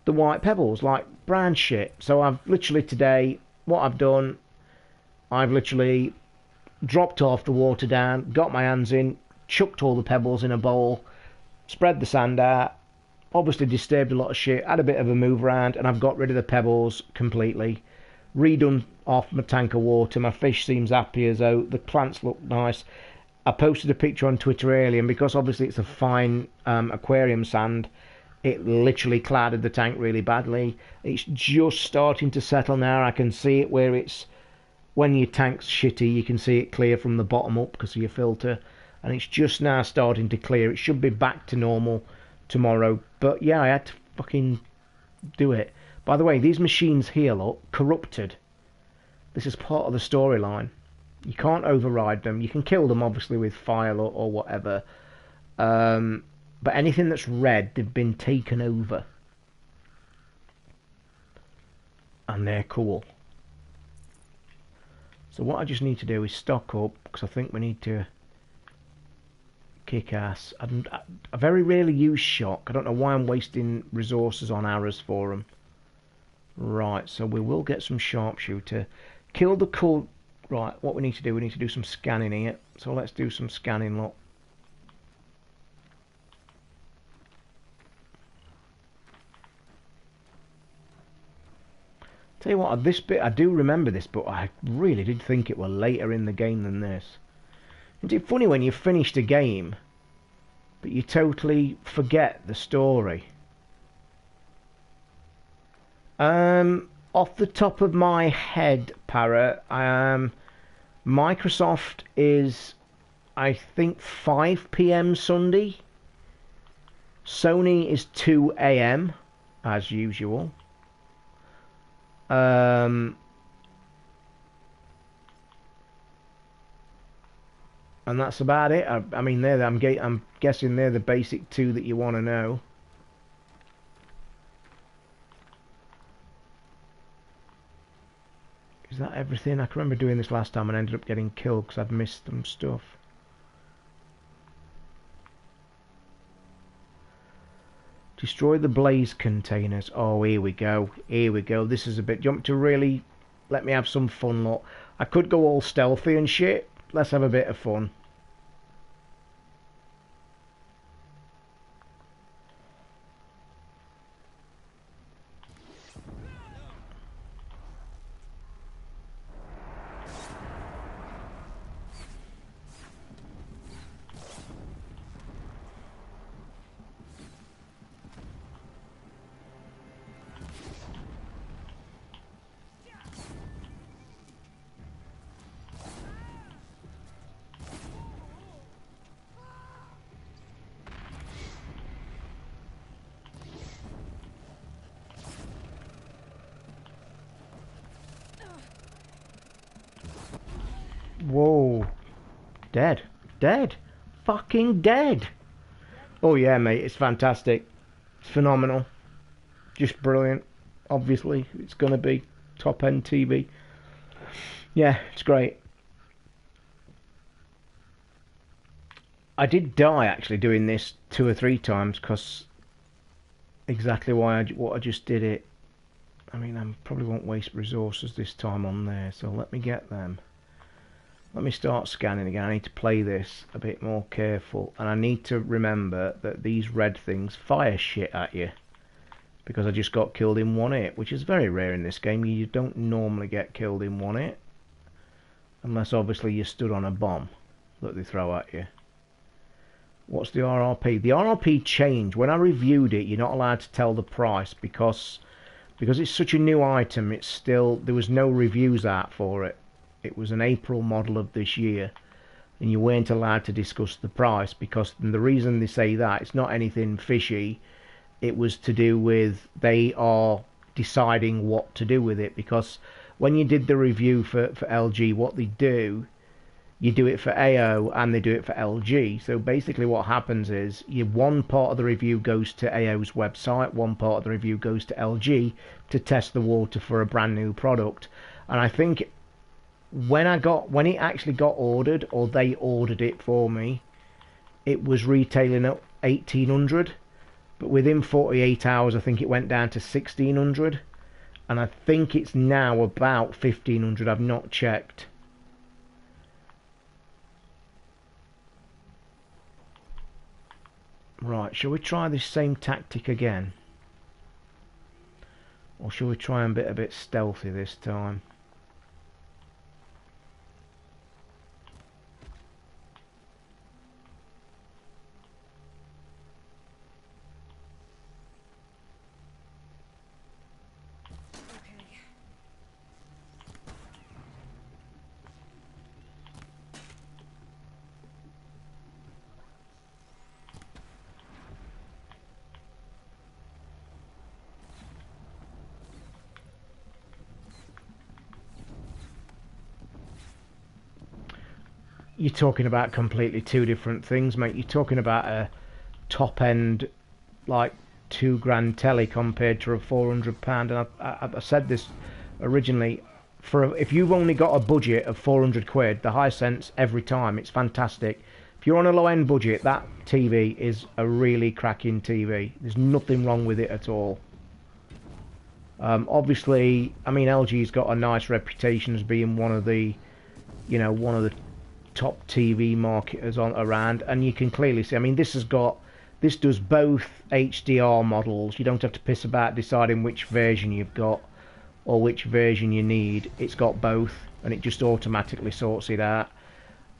the white pebbles, like brown shit. So I've literally today, what I've done, I've literally dropped off the water down, got my hands in, chucked all the pebbles in a bowl, spread the sand out, obviously disturbed a lot of shit, had a bit of a move around, and I've got rid of the pebbles completely. Redone off my tank of water, my fish seems happy as though, the plants look nice. I posted a picture on Twitter earlier, and because obviously it's a fine aquarium sand, it literally clouded the tank really badly. It's just starting to settle now. I can see it where it's, when your tank's shitty, you can see it clear from the bottom up because of your filter. And it's just now starting to clear. It should be back to normal tomorrow. But yeah, I had to fucking do it. By the way, these machines here look corrupted. This is part of the storyline. You can't override them. You can kill them, obviously, with fire or whatever. But anything that's red, they've been taken over. And they're cool. So what I just need to do is stock up, because I think we need to kick ass. I very rarely use shock. I don't know why I'm wasting resources on arrows for them. Right, so we will get some sharpshooter. Kill the cool... Right, what we need to do some scanning here. So let's do some scanning, look. Tell you what, this bit, I do remember this, but I really did think it were later in the game than this. Isn't it funny when you finished a game, but you totally forget the story? Off the top of my head, Para, Microsoft is, I think, 5 PM Sunday. Sony is 2 AM, as usual. And that's about it. I mean, I'm guessing they're the basic two that you want to know. Is that everything? I can remember doing this last time and ended up getting killed because I'd missed some stuff. Destroy the blaze containers. Oh, here we go. Here we go. This is a bit... Do you want me to really let me have some fun, look? I could go all stealthy and shit. Let's have a bit of fun. Whoa. Dead. Dead. Fucking dead. Oh yeah, mate, it's fantastic. It's phenomenal. Just brilliant. Obviously, it's going to be top-end TV. Yeah, it's great. I did die actually doing this 2 or 3 times because exactly what I just did it. I mean, I probably won't waste resources this time on there, so let me get them. Let me start scanning again. I need to play this a bit more careful, and I need to remember that these red things fire shit at you, because I just got killed in one hit, which is very rare in this game. You don't normally get killed in one hit, unless obviously you stood on a bomb that they throw at you. What's the RRP? The RRP changed. When I reviewed it, you're not allowed to tell the price because it's such a new item. It's still, there was no reviews out for it. It was an April model of this year, and you weren't allowed to discuss the price, because the reason they say that, it's not anything fishy. It was to do with they are deciding what to do with it, because when you did the review for LG, what they do, you do it for AO and they do it for LG. So basically what happens is one part of the review goes to AO's website, one part of the review goes to LG to test the water for a brand new product. And I think when it actually got ordered, or they ordered it for me, it was retailing at 1800, but within 48 hours I think it went down to 1600, and I think it's now about 1500. I've not checked. Right, shall we try this same tactic again? Or shall we try and be a bit stealthy this time? You're talking about completely two different things, mate. You're talking about a top-end, like, £2,000 telly compared to a £400. And I said this originally, if you've only got a budget of 400 quid, the Hisense every time, it's fantastic. If you're on a low-end budget, that TV is a really cracking TV. There's nothing wrong with it at all. Obviously, I mean, LG's got a nice reputation as being one of the top TV marketers around, and you can clearly see, I mean, this does both HDR models. You don't have to piss about deciding which version you've got or which version you need. It's got both, and it just automatically sorts it out.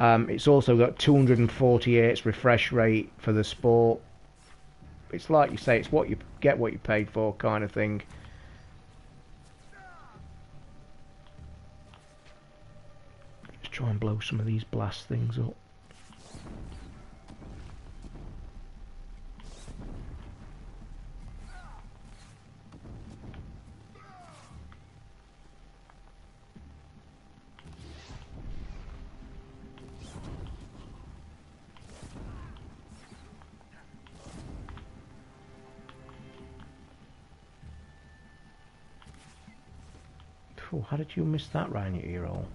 It's also got 240 Hz refresh rate for the sport. It's like you say, it's what you get, what you paid for kind of thing. Try and blow some of these blast things up. Oh, how did you miss that round your ear hole?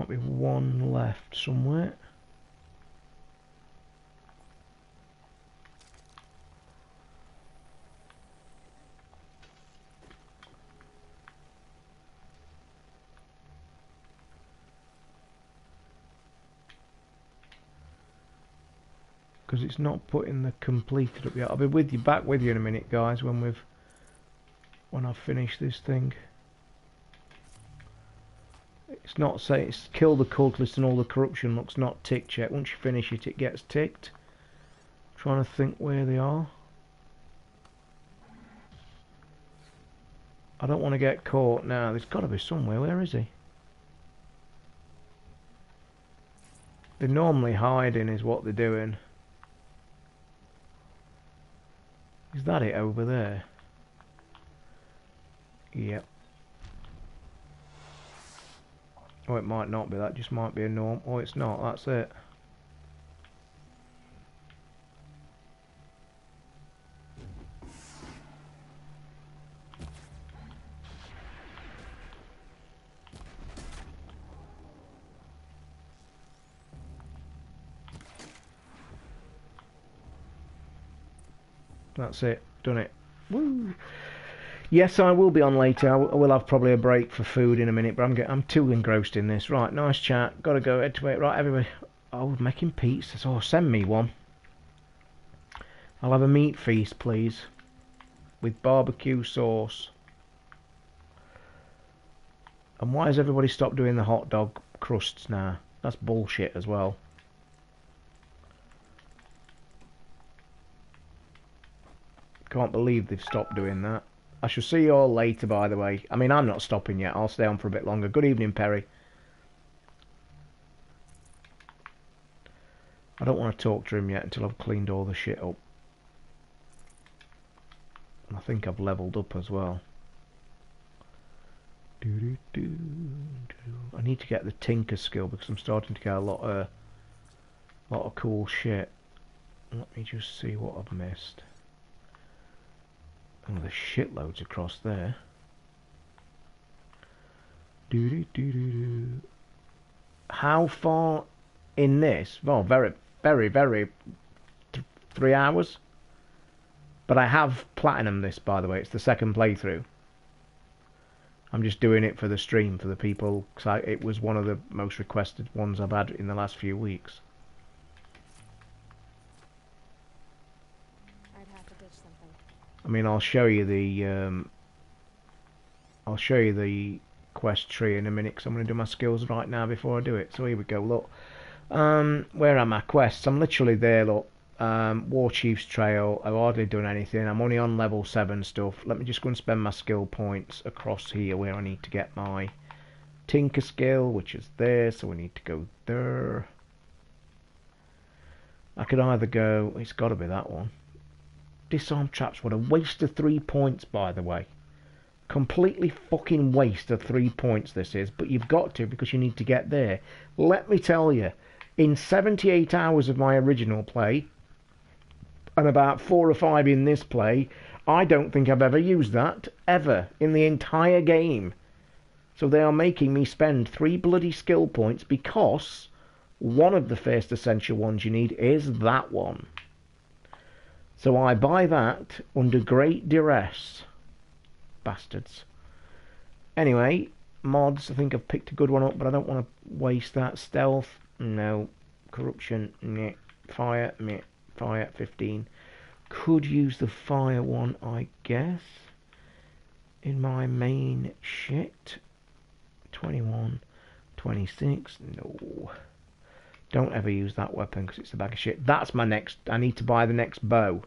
might be one left somewhere. Because it's not putting the completed up yet. I'll be back with you in a minute, guys, when I've finished this thing. It's not saying it's kill the cultist and all the corruption looks not ticked yet. Once you finish it, it gets ticked. Trying to think where they are. I don't want to get caught now. There's got to be somewhere. Where is he? They're normally hiding is what they're doing. Is that it over there? Yep. Oh, it might not be. That just might be a norm. Oh, it's not. That's it. That's it. Done it. Woo! Yes, I will be on later. I will have probably a break for food in a minute, but I'm too engrossed in this. Right, nice chat. Got to go head to it. Right, everybody. Oh, making pizzas. Oh, send me one. I'll have a meat feast, please, with barbecue sauce. And why has everybody stopped doing the hot dog crusts now? That's bullshit as well. Can't believe they've stopped doing that. I shall see you all later, by the way. I mean, I'm not stopping yet. I'll stay on for a bit longer. Good evening, Perry. I don't want to talk to him yet until I've cleaned all the shit up. And I think I've leveled up as well. I need to get the tinker skill because I'm starting to get a lot of cool shit. Let me just see what I've missed. Oh, there's shitloads across there. How far in this? Well, very 3 hours. But I have platinum this, by the way. It's the second playthrough. I'm just doing it for the stream, for the people, because it was one of the most requested ones I've had in the last few weeks. I mean, I'll show you the quest tree in a minute because I'm going to do my skills right now before I do it. So here we go. Look, where are my quests? I'm literally there. Look, War Chief's Trail. I've hardly done anything. I'm only on level 7 stuff. Let me just go and spend my skill points across here where I need to get my Tinker skill, which is there. So we need to go there. I could either go. It's got to be that one. Disarm traps. What a waste of 3 points, by the way. Completely fucking waste of 3 points this is, but you've got to because you need to get there. Let me tell you, in 78 hours of my original play, and about 4 or 5 in this play, I don't think I've ever used that, ever, in the entire game. So they are making me spend 3 bloody skill points because one of the first essential ones you need is that one. So I buy that under great duress. Bastards. Anyway, mods, I think I've picked a good one up, but I don't want to waste that. Stealth, no. Corruption, meh. Fire, meh. Fire, 15. Could use the fire one, I guess. In my main shit. 21, 26, no. Don't ever use that weapon because it's a bag of shit. That's my next. I need to buy the next bow.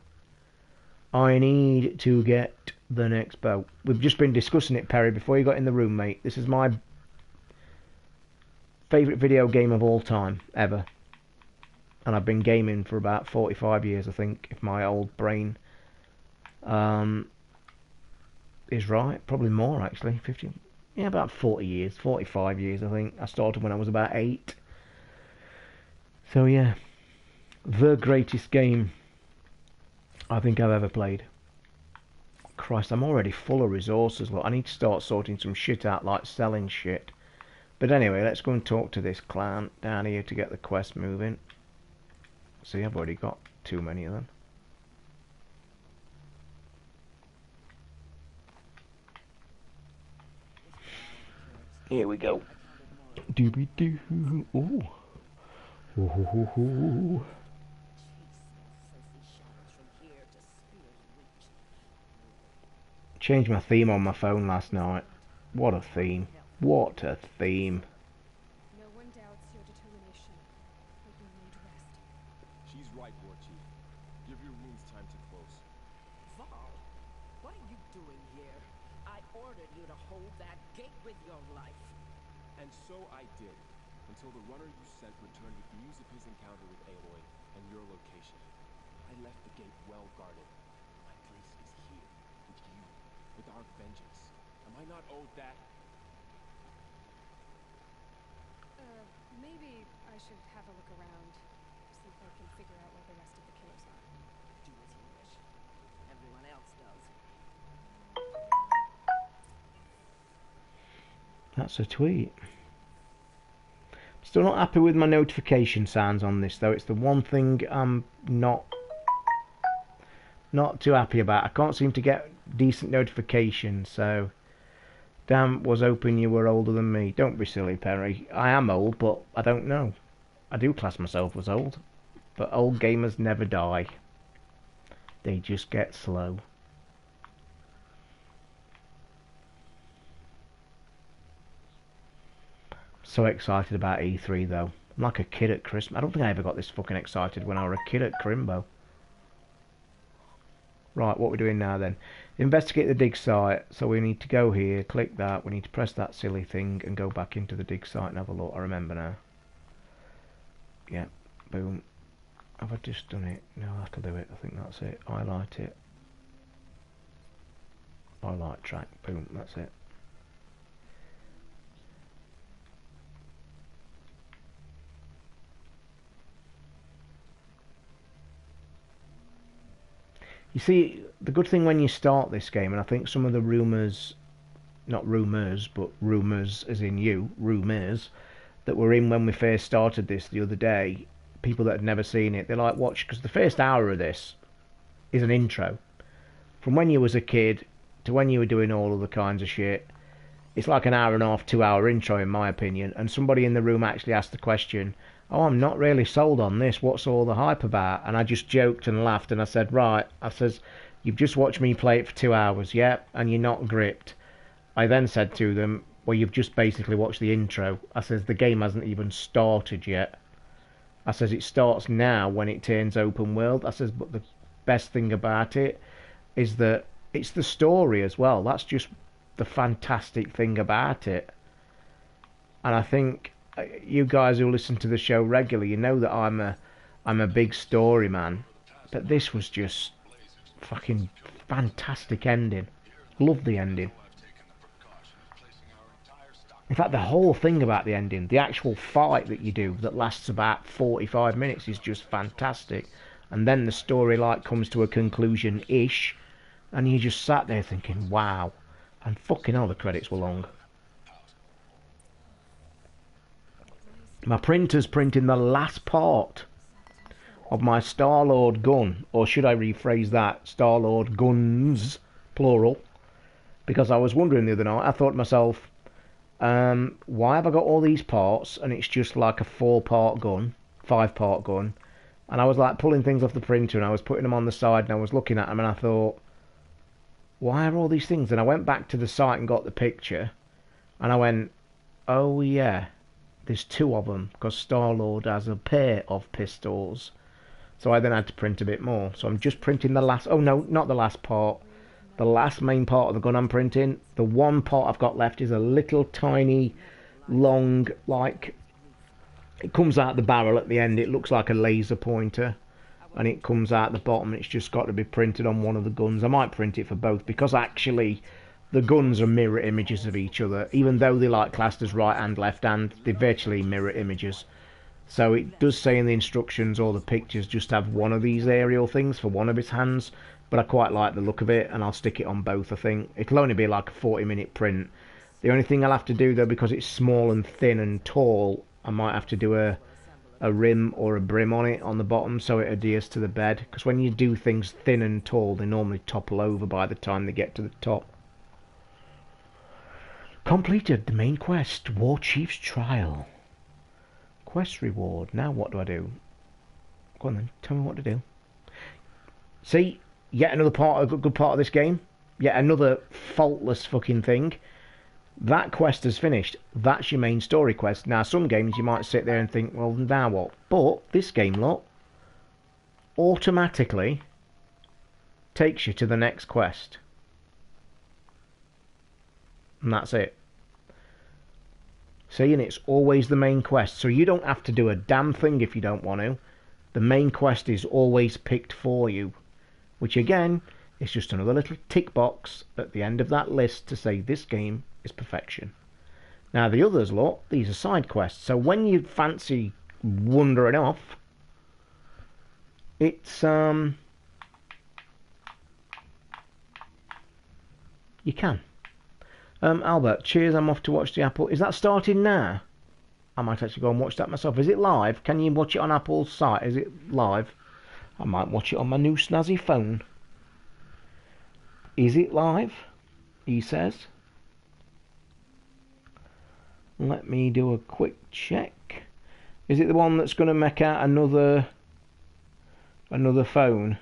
I need to get the next bow. We've just been discussing it, Perry, before you got in the room, mate. This is my favourite video game of all time, ever. And I've been gaming for about 45 years, I think, if my old brain is right. Probably more, actually. 50. Yeah, about 40 years. 45 years, I think. I started when I was about 8. So yeah, the greatest game I think I've ever played. Christ, I'm already full of resources. Look, I need to start sorting some shit out, like selling shit. But anyway, let's go and talk to this clan down here to get the quest moving. See, I've already got too many of them. Here we go. Doobie doo. Ooh. Ooh. Changed my theme on my phone last night. What a theme. What a theme. No one doubts your determination, but you need rest. She's right, War Chief. Give your wounds time to close. Val, what are you doing here? I ordered you to hold that gate with your life. And so I did, until the runner you sent returned with news of his encounter with Aloy and your location. I left the gate well guarded. My place is here, with you, with our vengeance. Am I not owed that? Maybe I should have a look around, see if I can figure out where the rest of the killers are. Do as you wish. Everyone else does. That's a tweet. Still not happy with my notification sounds on this though. It's the one thing I'm not too happy about. I can't seem to get decent notifications, so damn, was hoping you were older than me. Don't be silly, Perry. I am old, but I don't know. I do class myself as old, but old gamers never die. They just get slow. So excited about E3 though. I'm like a kid at Christmas. I don't think I ever got this fucking excited when I was a kid at Crimbo. Right, what we're doing now then. Investigate the dig site. So we need to go here, click that, we need to press that silly thing and go back into the dig site and have a look. I remember now. Yeah, boom. Have I just done it? No, that'll do it. I think that's it. Highlight it. Highlight track. Boom, that's it. You see, the good thing when you start this game, and I think some of the rumours, not rumours, but rumours as in you, rumours, that were in when we first started this the other day, people that had never seen it, they're like, watch, because the first hour of this is an intro. From when you was a kid to when you were doing all of the kinds of shit, it's like an hour and a half, 2 hour intro in my opinion, and somebody in the room actually asked the question, oh, I'm not really sold on this, what's all the hype about? And I just joked and laughed and I said, right, I says, you've just watched me play it for 2 hours, yeah, and you're not gripped. I then said to them, well, you've just basically watched the intro. I says, the game hasn't even started yet. I says, it starts now when it turns open world. I says, but the best thing about it is that it's the story as well. That's just the fantastic thing about it. And I think you guys who listen to the show regularly, you know that I'm a big story man, but this was just fucking fantastic ending. Love the ending. In fact, the whole thing about the ending, the actual fight that you do that lasts about 45 minutes is just fantastic. And then the story like comes to a conclusion-ish, and you just sat there thinking, wow. And fucking hell, the credits were long. My printer's printing the last part of my Star-Lord gun, or should I rephrase that, Star-Lord guns, plural, because I was wondering the other night, I thought to myself, why have I got all these parts and it's just like a 4-part gun, 5-part gun, and I was like pulling things off the printer and I was putting them on the side and I was looking at them and I thought, why are all these things? And I went back to the site and got the picture and I went, oh yeah, there's 2 of them because Star-Lord has a pair of pistols. So I then had to print a bit more. So I'm just printing the last... Oh no, not the last part. The last main part of the gun I'm printing. The one part I've got left is a little tiny, long, like... It comes out the barrel at the end. It looks like a laser pointer. And it comes out the bottom. It's just got to be printed on one of the guns. I might print it for both because actually... The guns are mirror images of each other. Even though they're like classed as right and left hand, they're virtually mirror images. So it does say in the instructions or the pictures just have one of these aerial things for one of his hands. But I quite like the look of it and I'll stick it on both, I think. It'll only be like a 40-minute print. The only thing I'll have to do though, because it's small and thin and tall, I might have to do a rim or a brim on it on the bottom so it adheres to the bed. Because when you do things thin and tall, they normally topple over by the time they get to the top. Completed the main quest, War Chief's Trial. Quest reward. Now what do I do? Go on then, tell me what to do. See, yet another part, a good part of this game. Yet another faultless fucking thing. That quest is finished. That's your main story quest. Now, some games you might sit there and think, well, now what? But this game, look, automatically takes you to the next quest. And that's it. See, and it's always the main quest. So you don't have to do a damn thing if you don't want to. The main quest is always picked for you. Which again, is just another little tick box at the end of that list to say this game is perfection. Now the others, look, these are side quests. So when you fancy wandering off, it's you can. Albert, cheers, I'm off to watch the Apple. Is that starting now? I might actually go and watch that myself. Is it live? Can you watch it on Apple's site? Is it live? I might watch it on my new snazzy phone. Is it live? He says. Let me do a quick check. Is it the one that's going to make out another phone?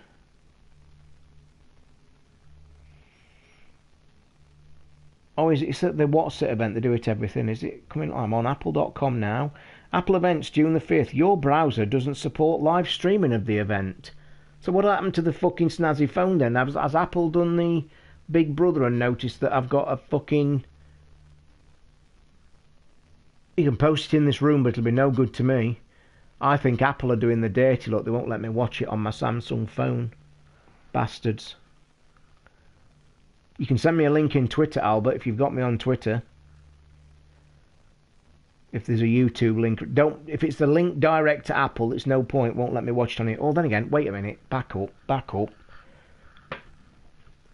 Oh, is it the What's It event? They do it everything. Is it coming? I'm on apple.com now. Apple events June the 5th. Your browser doesn't support live streaming of the event. So what happened to the fucking snazzy phone then? Has Apple done the Big Brother and noticed that I've got a fucking... You can post it in this room, but it'll be no good to me. I think Apple are doing the dirty look. They won't let me watch it on my Samsung phone. Bastards. You can send me a link in Twitter, Albert, if you've got me on Twitter. If there's a YouTube link. If it's the link direct to Apple, it's no point. Won't let me watch it on it. Oh, then again, wait a minute. Back up.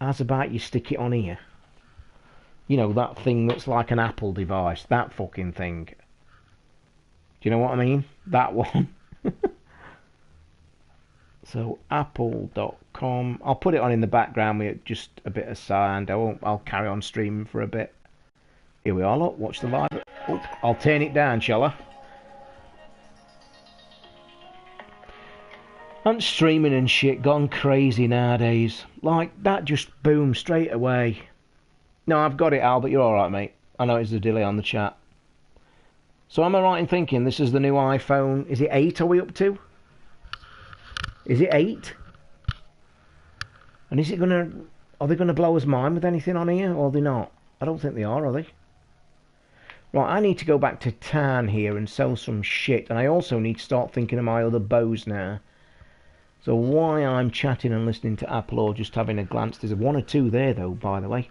How's about you stick it on here? You know, that thing that's like an Apple device. That fucking thing. Do you know what I mean? That one. So, apple.com. I'll put it on in the background with just a bit of sound. I'll carry on streaming for a bit. Here we are, look. Watch the live. Oh, I'll turn it down, shall I? And streaming and shit gone crazy nowadays. Like, that just boom straight away. No, I've got it, Albert. You're alright, mate. I know it's a delay on the chat. So am I right in thinking this is the new iPhone? Is it 8 are we up to? Is it 8? And is it gonna... Are they gonna blow us mind with anything on here, or are they not? I don't think they are they? Right, I need to go back to town here and sell some shit. And I also need to start thinking of my other bows now. So why I'm chatting and listening to Apple or just having a glance... There's one or two there, though, by the way.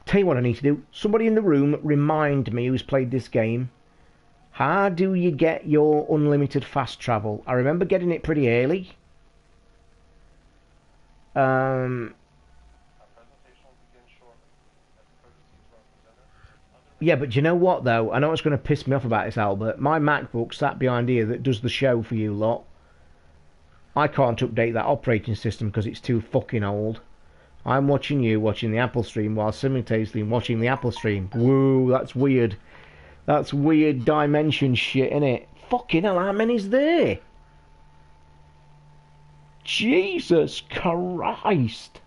Tell you what I need to do. Somebody in the room remind me who's played this game. How do you get your unlimited fast travel? I remember getting it pretty early. Yeah, but do you know what, though? I know it's going to piss me off about this, Albert. My MacBook sat behind here that does the show for you lot. I can't update that operating system because it's too fucking old. I'm watching you watching the Apple stream while simultaneously watching the Apple stream. Whoa, that's weird. That's weird dimension shit, innit? Fucking hell, how many's there? Jesus Christ.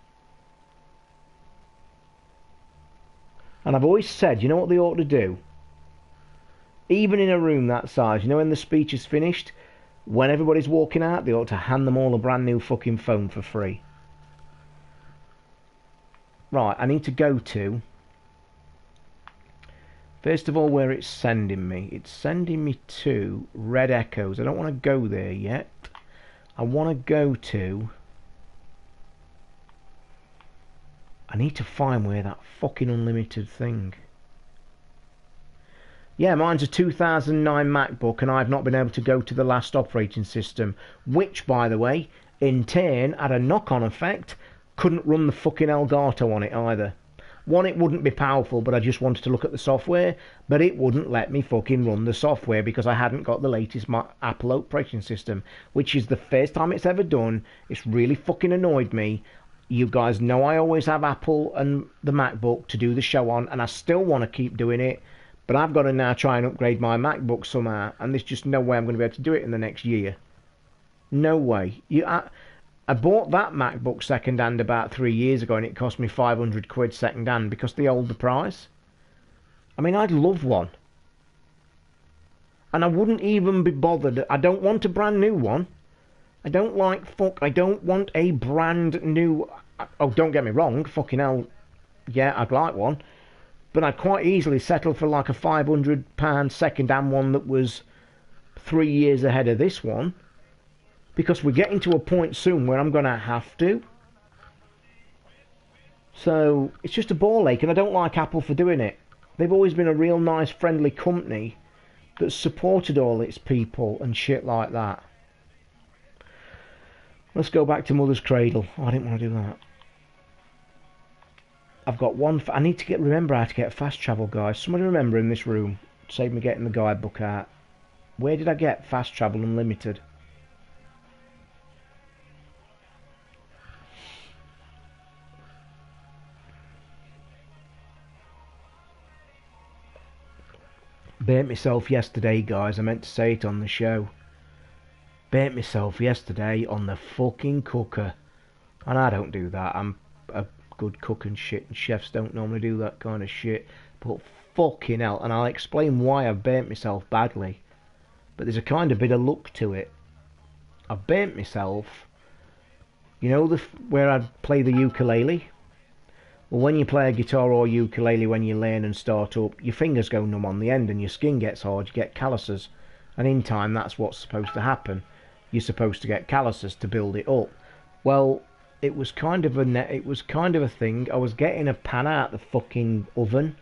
And I've always said, you know what they ought to do? Even in a room that size, you know when the speech is finished? When everybody's walking out, they ought to hand them all a brand new fucking phone for free. Right, I need to go to... First of all, where it's sending me. It's sending me to Red Echoes. I don't want to go there yet. I want to go to... I need to find where that fucking unlimited thing... Yeah, mine's a 2009 MacBook and I've not been able to go to the last operating system. Which, by the way, in turn had a knock-on effect. Couldn't run the fucking Elgato on it either. One, it wouldn't be powerful, but I just wanted to look at the software, but it wouldn't let me fucking run the software because I hadn't got the latest Apple operating system, which is the first time it's ever done. It's really fucking annoyed me. You guys know I always have Apple and the MacBook to do the show on, and I still want to keep doing it, but I've got to now try and upgrade my MacBook somehow, and there's just no way I'm going to be able to do it in the next year. No way. I bought that MacBook second-hand about 3 years ago, and it cost me 500 quid second-hand because they hold the price. I mean, I'd love one. And I wouldn't even be bothered. I don't want a brand new one. I don't want a brand new... Oh, don't get me wrong, fucking hell, yeah, I'd like one. But I'd quite easily settle for like a £500 second-hand one that was 3 years ahead of this one. Because we're getting to a point soon where I'm going to have to. So, it's just a ball ache, and I don't like Apple for doing it. They've always been a real nice, friendly company that's supported all its people and shit like that. Let's go back to Mother's Cradle. Oh, I didn't want to do that. I've got one... I need to remember how to get fast travel, guys. Somebody remember in this room. Save me getting the guidebook out. Where did I get fast travel unlimited? Burnt myself yesterday, guys. I meant to say it on the show. Burnt myself yesterday on the fucking cooker. And I don't do that. I'm a good cook and shit, and chefs don't normally do that kind of shit. But fucking hell. And I'll explain why I've burnt myself badly. But there's a kind of bit of luck to it. I've burnt myself... You know where I play the ukulele? Well, when you play a guitar or ukulele, when you learn and start up, your fingers go numb on the end and your skin gets hard, you get calluses. And in time, that's what's supposed to happen. You're supposed to get calluses to build it up. Well, it was kind of a thing. I was getting a pan out the fucking oven,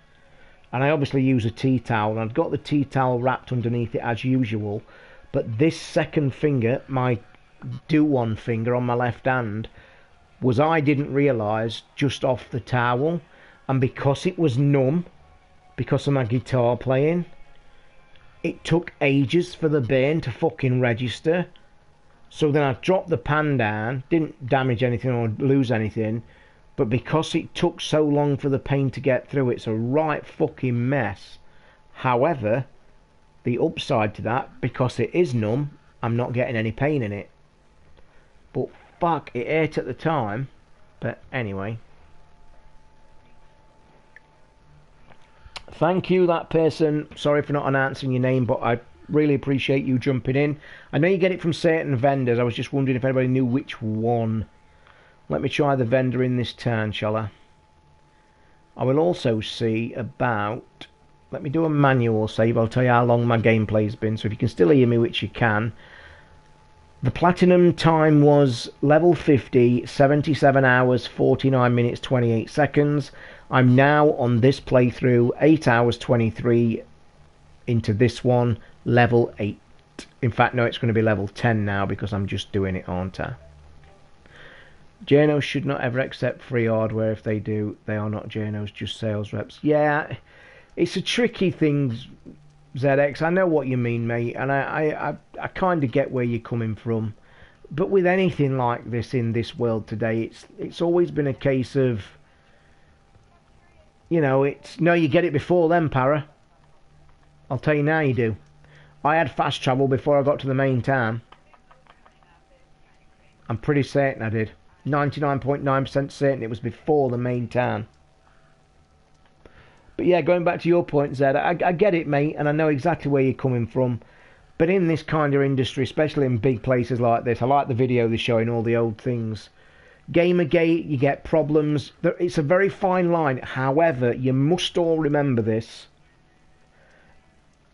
and I obviously use a tea towel, and I'd got the tea towel wrapped underneath it as usual, but this second finger, my do-one finger on my left hand, I didn't realise just off the towel, and because it was numb, because of my guitar playing, it took ages for the burn to fucking register. So then I dropped the pan down, didn't damage anything or lose anything, but because it took so long for the pain to get through, it's a right fucking mess. However, the upside to that, because it is numb, I'm not getting any pain in it. But fuck, it hurt at the time. But anyway. Thank you, that person. Sorry for not announcing your name, but I really appreciate you jumping in. I know you get it from certain vendors. I was just wondering if anybody knew which one. Let me try the vendor in this turn, shall I? I will also see about... Let me do a manual save. I'll tell you how long my gameplay's been. So if you can still hear me, which you can... The platinum time was level 50, 77 hours, 49 minutes, 28 seconds. I'm now on this playthrough, 8 hours, 23 into this one, level 8. In fact, no, it's going to be level 10 now because I'm just doing it, aren't I? JNOs should not ever accept free hardware. If they do, they are not JNOs, just sales reps. Yeah, it's a tricky thing, ZX, I know what you mean, mate, and I kind of get where you're coming from. But with anything like this in this world today, it's always been a case of, you know, no, you get it before then, Para. I'll tell you now you do. I had fast travel before I got to the main town. I'm pretty certain I did. 99.9% certain it was before the main town. But yeah, going back to your point, Zed, I get it, mate, and I know exactly where you're coming from. But in this kind of industry, especially in big places like this, I like the video they're showing, all the old things. Gamergate, you get problems. It's a very fine line. However, you must all remember this.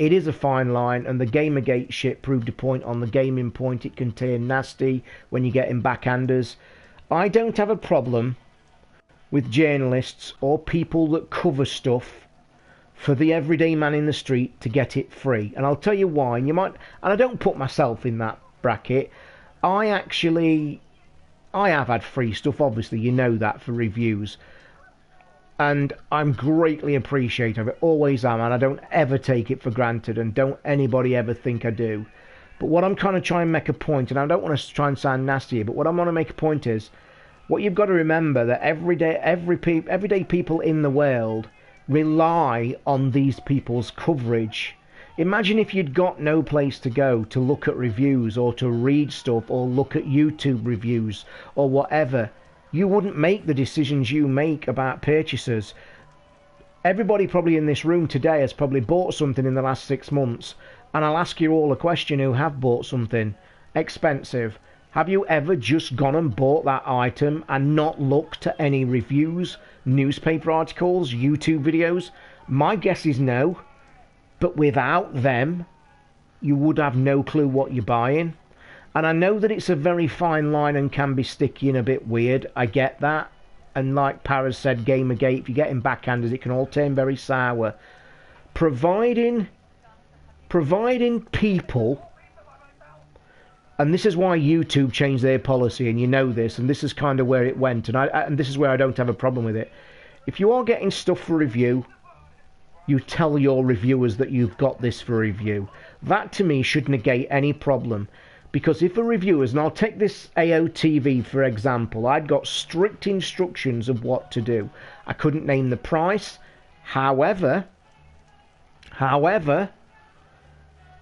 It is a fine line, and the Gamergate shit proved a point on the gaming point. It can turn nasty when you get in backhanders. I don't have a problem with journalists or people that cover stuff for the everyday man in the street to get it free. And I'll tell you why. And I don't put myself in that bracket. I have had free stuff, obviously, you know that, for reviews. And I'm greatly appreciative of it, always am, and I don't ever take it for granted, and don't anybody ever think I do. But what I'm kind of trying to make a point, and I don't want to try and sound nasty, but what I want to make a point is, what you've got to remember that everyday people in the world rely on these people's coverage. Imagine if you'd got no place to go to look at reviews or to read stuff or look at YouTube reviews or whatever. You wouldn't make the decisions you make about purchases. Everybody probably in this room today has probably bought something in the last 6 months, and I'll ask you all a question who have bought something expensive. Have you ever just gone and bought that item and not looked at any reviews, newspaper articles, YouTube videos? My guess is no. But without them, you would have no clue what you're buying. And I know that it's a very fine line and can be sticky and a bit weird. I get that. And like Paras said, Gamergate, if you're getting backhanders, it can all turn very sour. Providing people, and this is why YouTube changed their policy, and you know this, and this is kind of where it went, and this is where I don't have a problem with it. If you are getting stuff for review, you tell your reviewers that you've got this for review. That to me should negate any problem. Because if a reviewer's, and I'll take this AOTV for example, I'd got strict instructions of what to do. I couldn't name the price. However,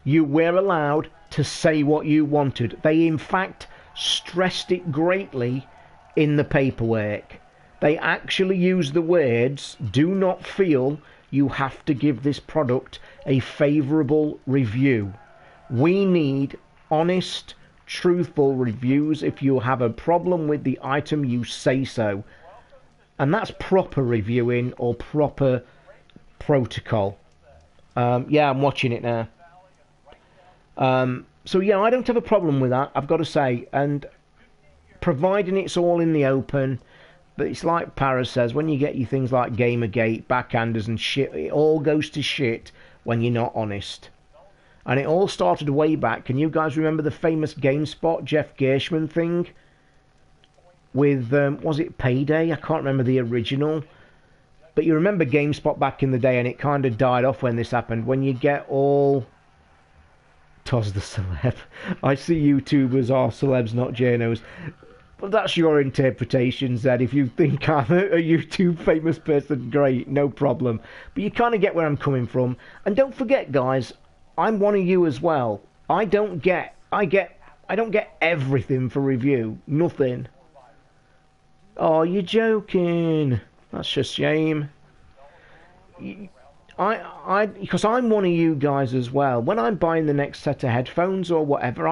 you were allowed to say what you wanted. They in fact stressed it greatly in the paperwork. They actually used the words, do not feel you have to give this product a favourable review. We need honest, truthful reviews. If you have a problem with the item, you say so. And that's proper reviewing or proper protocol. Yeah, I'm watching it now. So yeah, I don't have a problem with that, I've got to say. And providing it's all in the open. But it's like Paras says, when you get you things like Gamergate, backhanders and shit, it all goes to shit when you're not honest. And it all started way back. Can you guys remember the famous GameSpot Jeff Gershman thing? With, was it Payday? I can't remember the original. But you remember GameSpot back in the day, and it kind of died off when this happened. When you get all... Toz the celeb. I see YouTubers are celebs, not journos. Well, that's your interpretation, Zed. If you think I'm a YouTube famous person, great, no problem. But you kind of get where I'm coming from. And don't forget, guys, I'm one of you as well. I don't get everything for review. Nothing. Oh, you're joking. That's a shame. Because I'm one of you guys as well. When I'm buying the next set of headphones or whatever,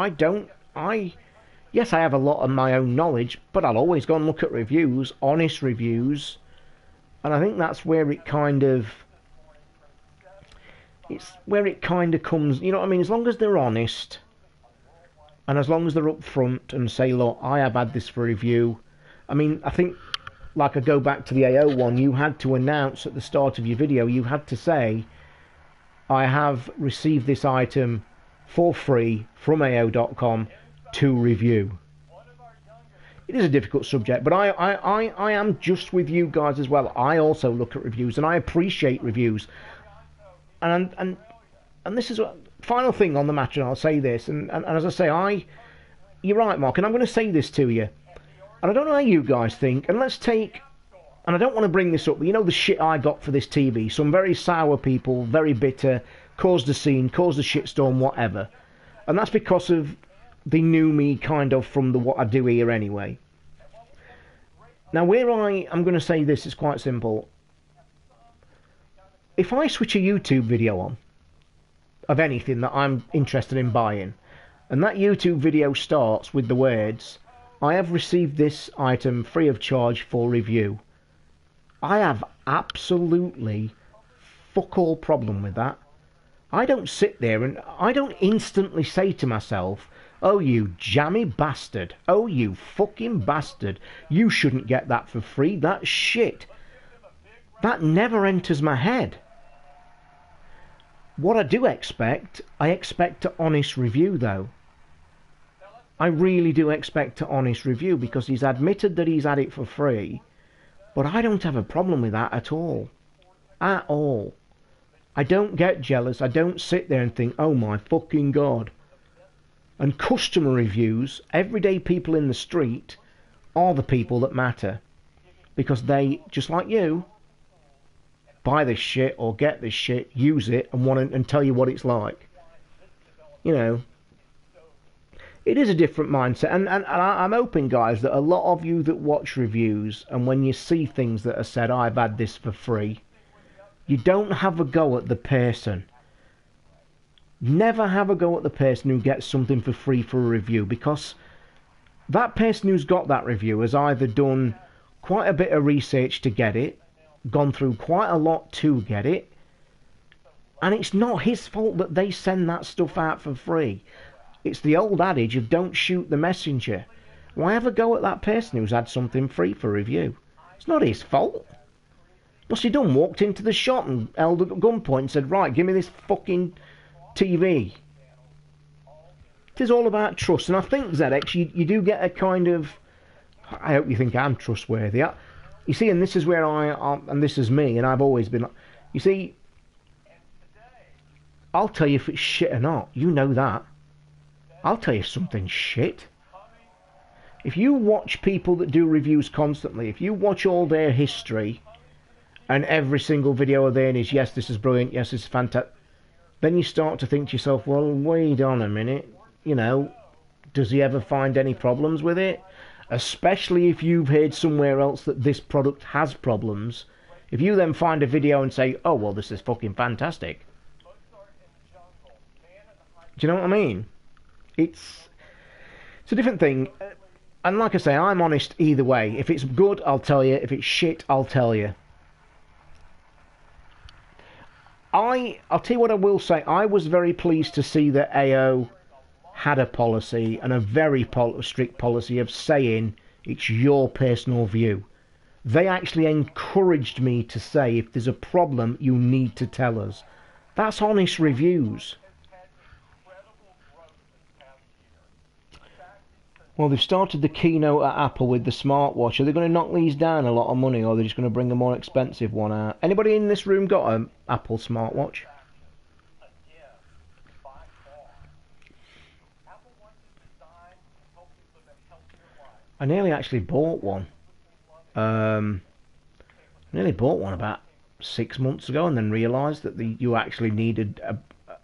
yes, I have a lot of my own knowledge, but I'll always go and look at reviews, honest reviews, and I think that's where it kind of, comes, you know what I mean, as long as they're honest, and as long as they're upfront and say, look, I have had this for review. I mean, I think, like I go back to the AO one, you had to announce at the start of your video, you had to say, I have received this item for free from AO.com to review. It is a difficult subject, but I am just with you guys as well. I also look at reviews, and I appreciate reviews. And this is a final thing on the matter, and I'll say this, and as I say, you're right, Mark, and I'm going to say this to you, and I don't know how you guys think, and I don't want to bring this up, but you know the shit I got for this TV, some very sour people, very bitter, caused a scene, caused a shitstorm, whatever, and that's because of they knew me kind of from what I do here anyway. Now, where I'm going to say this is quite simple. If I switch a YouTube video on of anything that I'm interested in buying, and that YouTube video starts with the words, I have received this item free of charge for review, I have absolutely fuck all problem with that. I don't sit there and I don't instantly say to myself, oh, you jammy bastard. Oh, you fucking bastard. You shouldn't get that for free. That's shit. That never enters my head. What I do expect, I expect an honest review, though. I really do expect an honest review, because he's admitted that he's had it for free. But I don't have a problem with that at all. At all. I don't get jealous. I don't sit there and think, oh my fucking God. And customer reviews, everyday people in the street, are the people that matter. Because they, just like you, buy this shit or get this shit, use it, and and tell you what it's like. You know, it is a different mindset, and I'm hoping, guys, that a lot of you that watch reviews, and when you see things that are said, I've had this for free, you don't have a go at the person. Never have a go at the person who gets something for free for a review, because that person who's got that review has either done quite a bit of research to get it, gone through quite a lot to get it, and it's not his fault that they send that stuff out for free. It's the old adage of don't shoot the messenger. Why have a go at that person who's had something free for review? It's not his fault. What's he done? Walked into the shop and held at gunpoint and said, right, give me this fucking TV. It is all about trust, and I think, ZX, you do get a kind of... I hope you think I'm trustworthy. You see, and this is where and this is me, and I've always been... You see, I'll tell you if it's shit or not. You know that. I'll tell you something's shit. If you watch people that do reviews constantly, if you watch all their history, and every single video of theirs is, yes, this is brilliant, yes, this is fantastic, then you start to think to yourself, well, wait on a minute, you know, does he ever find any problems with it? Especially if you've heard somewhere else that this product has problems. If you then find a video and say, oh, well, this is fucking fantastic. Do you know what I mean? It's a different thing. And like I say, I'm honest either way. If it's good, I'll tell you. If it's shit, I'll tell you. I'll tell you what I will say. I was very pleased to see that AO had a policy, and a very strict policy, of saying it's your personal view. They actually encouraged me to say, if there's a problem, you need to tell us. That's honest reviews. Well, they've started the keynote at Apple with the smartwatch. Are they going to knock these down a lot of money, or are they just going to bring a more expensive one out? Anybody in this room got an Apple smartwatch? I nearly actually bought one. I nearly bought one about 6 months ago, and then realised that you actually needed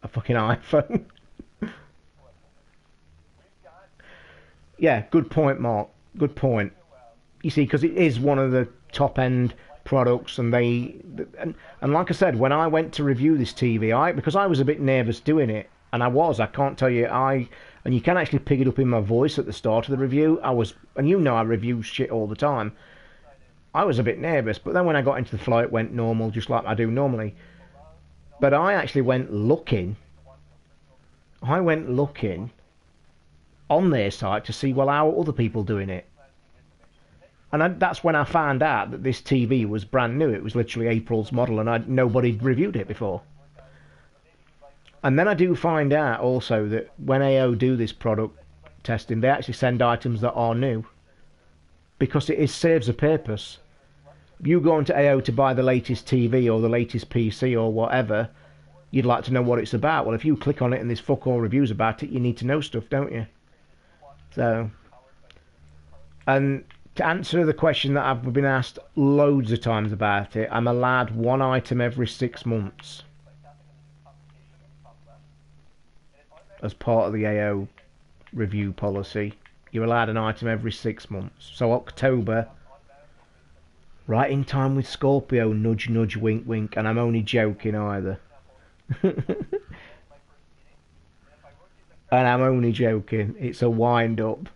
a fucking iPhone. Yeah, good point, Mark. Good point. You see, because it is one of the top-end products, and and like I said, when I went to review this TV, because I was a bit nervous doing it, and I can't tell you, and you can actually pick it up in my voice at the start of the review. And you know I review shit all the time. I was a bit nervous, but then when I got into the flow, it went normal, just like I do normally. But I actually went looking. On their site to see, well, how are other people doing it? And that's when I found out that this TV was brand new. It was literally April's model, and nobody reviewed it before. And then I do find out also that when AO do this product testing, they actually send items that are new, because it serves a purpose. You go into AO to buy the latest TV or the latest PC or whatever, you'd like to know what it's about. Well, if you click on it and there's fuck all reviews about it, you need to know stuff, don't you? So, and to answer the question that I've been asked loads of times about it, I'm allowed one item every 6 months as part of the AO review policy. You're allowed an item every 6 months. So October, right in time with Scorpio, nudge nudge wink wink, and I'm only joking either. And I'm only joking. It's a wind-up.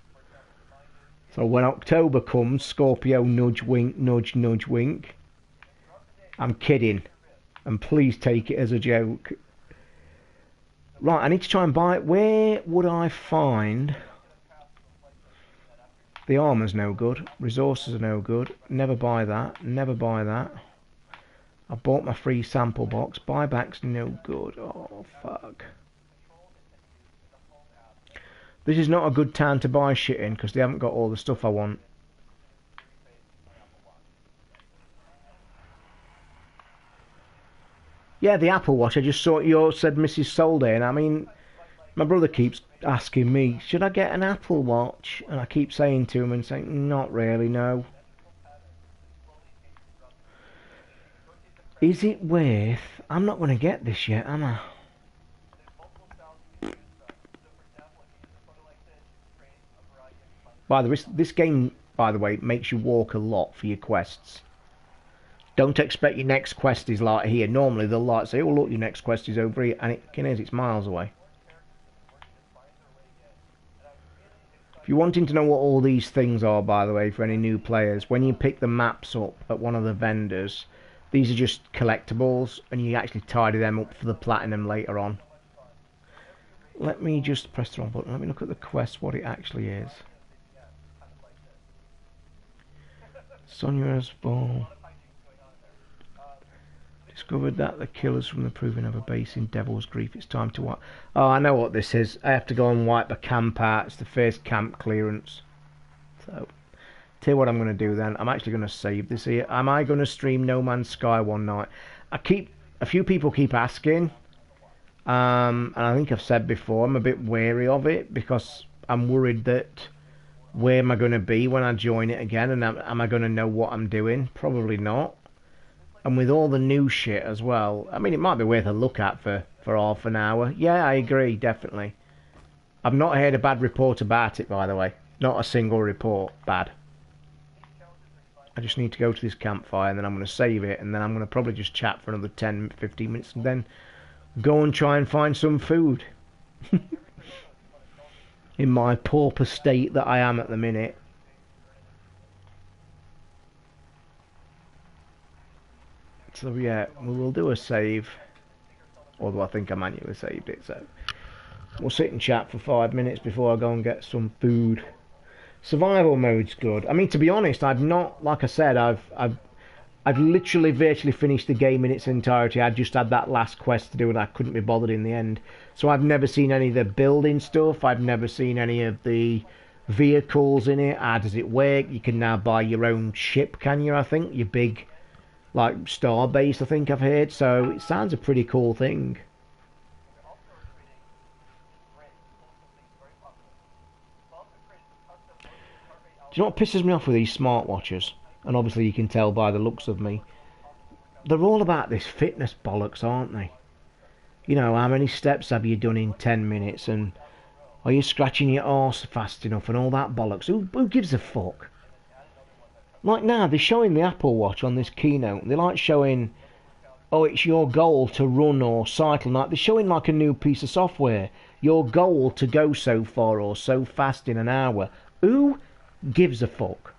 So when October comes, Scorpio nudge wink, nudge nudge wink. I'm kidding. And please take it as a joke. Right, I need to try and buy it. Where would I find... The armour's no good. Resources are no good. Never buy that. Never buy that. I bought my free sample box. Buyback's no good. Oh, fuck. This is not a good time to buy shit in, because they haven't got all the stuff I want. Yeah, the Apple Watch. I just saw yours said Mrs. Solday, and I mean, my brother keeps asking me, should I get an Apple Watch? And I keep saying to him and saying, not really, no. Is it worth... I'm not going to get this yet, am I? By the way, this game, by the way, makes you walk a lot for your quests. Don't expect your next quest is like here. Normally they'll like say, oh look, your next quest is over here, and it's miles away. If you're wanting to know what all these things are, by the way, for any new players, when you pick the maps up at one of the vendors, these are just collectibles, and you actually tidy them up for the platinum later on. Let me just press the wrong button. Let me look at the quest, what it actually is. Sonia's ball. Discovered that the killers from the proving of a base in Devil's Grief. It's time to wipe. Oh, I know what this is. I have to go and wipe the camp out. It's the first camp clearance. So, tell you what I'm going to do then. I'm actually going to save this here. Am I going to stream No Man's Sky one night? A few people keep asking. And I think I've said before, I'm a bit wary of it because I'm worried that where am I going to be when I join it again, and am I going to know what I'm doing? Probably not. And with all the new shit as well, I mean, it might be worth a look at for half an hour. Yeah, I agree, definitely. I've not heard a bad report about it, by the way. Not a single report bad. I just need to go to this campfire, and then I'm going to save it, and then I'm going to probably just chat for another 10-15 minutes, and then go and try and find some food. In my pauper state that I am at the minute. So yeah, we'll do a save. Although I think I manually saved it, so we'll sit and chat for 5 minutes before I go and get some food. Survival mode's good. I mean, to be honest, I've not, like I said, I've literally virtually finished the game in its entirety. I just had that last quest to do and I couldn't be bothered in the end. So I've never seen any of the building stuff. I've never seen any of the vehicles in it. How does it work? You can now buy your own ship, can you, I think? Your big, like, star base, I think I've heard. So it sounds a pretty cool thing. Do you know what pisses me off with these smartwatches? And obviously you can tell by the looks of me. They're all about this fitness bollocks, aren't they? You know, how many steps have you done in 10 minutes? And are you scratching your arse fast enough? And all that bollocks. Who gives a fuck? Like now, they're showing the Apple Watch on this keynote. They're like showing, oh, it's your goal to run or cycle. Like, they're showing like a new piece of software. Your goal to go so far or so fast in an hour. Who gives a fuck?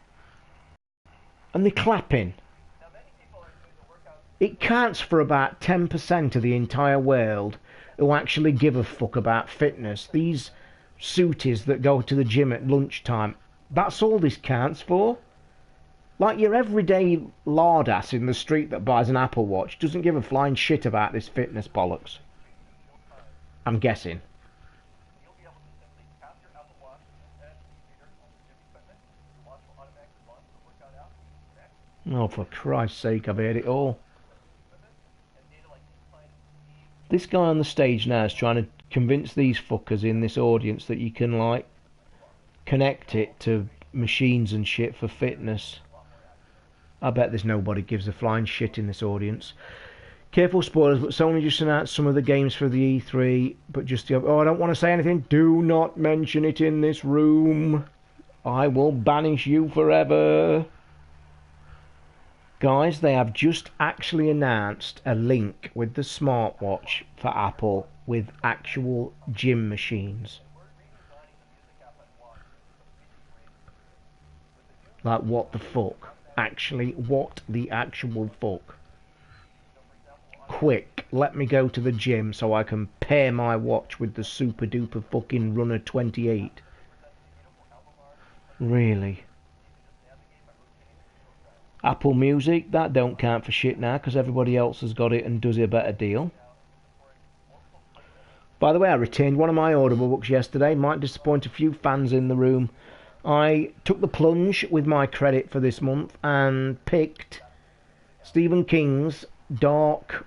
And they're clapping. It counts for about 10% of the entire world who actually give a fuck about fitness. These suities that go to the gym at lunchtime, that's all this counts for. Like your everyday lard ass in the street that buys an Apple Watch doesn't give a flying shit about this fitness bollocks. I'm guessing. Oh, for Christ's sake, I've heard it all. This guy on the stage now is trying to convince these fuckers in this audience that you can, like, connect it to machines and shit for fitness. I bet there's nobody gives a flying shit in this audience. Careful spoilers, but Sony just announced some of the games for the E3, but just the... Oh, I don't want to say anything. Do not mention it in this room. I will banish you forever. Guys, they have just actually announced a link with the smartwatch for Apple with actual gym machines. Like, what the fuck? Actually, what the actual fuck? Quick, let me go to the gym so I can pair my watch with the super duper fucking Runner 28. Really? Apple Music, that don't count for shit now because everybody else has got it and does a better deal. By the way, I retained one of my Audible books yesterday. Might disappoint a few fans in the room. I took the plunge with my credit for this month and picked Stephen King's dark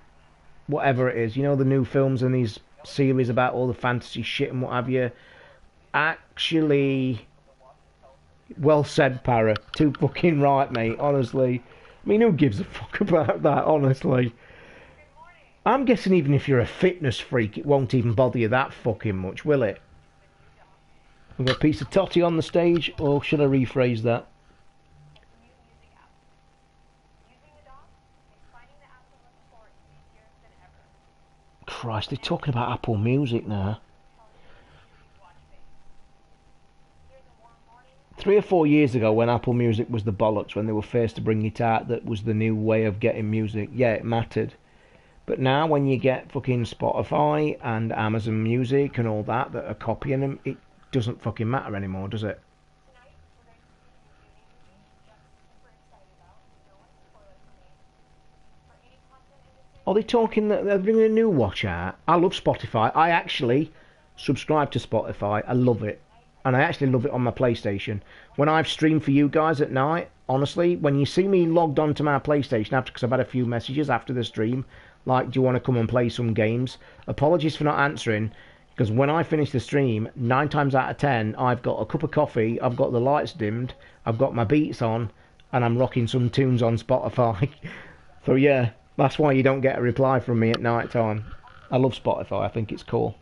whatever it is, you know, the new films and these series about all the fantasy shit and what have you. Actually, well said, Para. Too fucking right, mate, honestly. I mean, who gives a fuck about that, honestly? I'm guessing even if you're a fitness freak, it won't even bother you that fucking much, will it? We've got a piece of totty on the stage, or should I rephrase that? Christ, they're talking about Apple Music now. 3 or 4 years ago, when Apple Music was the bollocks, when they were first to bring it out, that was the new way of getting music. Yeah, it mattered. But now, when you get fucking Spotify and Amazon Music and all that are copying them, it doesn't fucking matter anymore, does it? Are they talking that they're bringing a new watch out? I love Spotify. I actually subscribe to Spotify. I love it. And I actually love it on my PlayStation. When I've streamed for you guys at night, honestly, when you see me logged onto my PlayStation after, because I've had a few messages after the stream, like, do you want to come and play some games? Apologies for not answering, because when I finish the stream, 9 times out of 10, I've got a cup of coffee, I've got the lights dimmed, I've got my beats on, and I'm rocking some tunes on Spotify. So yeah, that's why you don't get a reply from me at night time. I love Spotify, I think it's cool.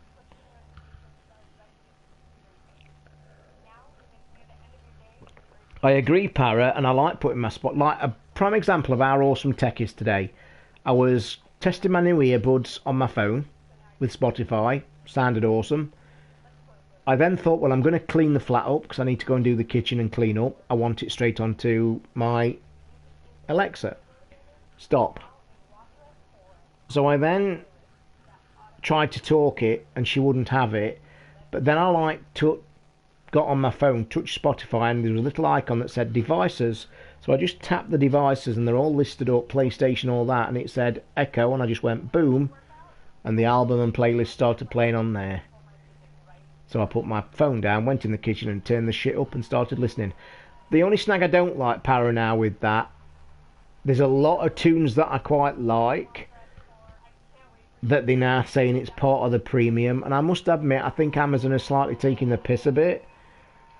I agree, Para, and I like putting my spotlight. A prime example of how awesome tech is today. I was testing my new earbuds on my phone with Spotify. Sounded awesome. I then thought, well, I'm going to clean the flat up because I need to go and do the kitchen and clean up. I want it straight onto my Alexa. Stop. So I then tried to talk it and she wouldn't have it. But then I got on my phone, touched Spotify, and there was a little icon that said devices. So I just tapped the devices and they're all listed up, PlayStation, all that, and it said Echo, and I just went boom, and the album and playlist started playing on there. So I put my phone down, went in the kitchen and turned the shit up and started listening. The only snag I don't like, Para, now with that, there's a lot of tunes that I quite like that they're now saying it's part of the premium, and I must admit, I think Amazon is slightly taking the piss a bit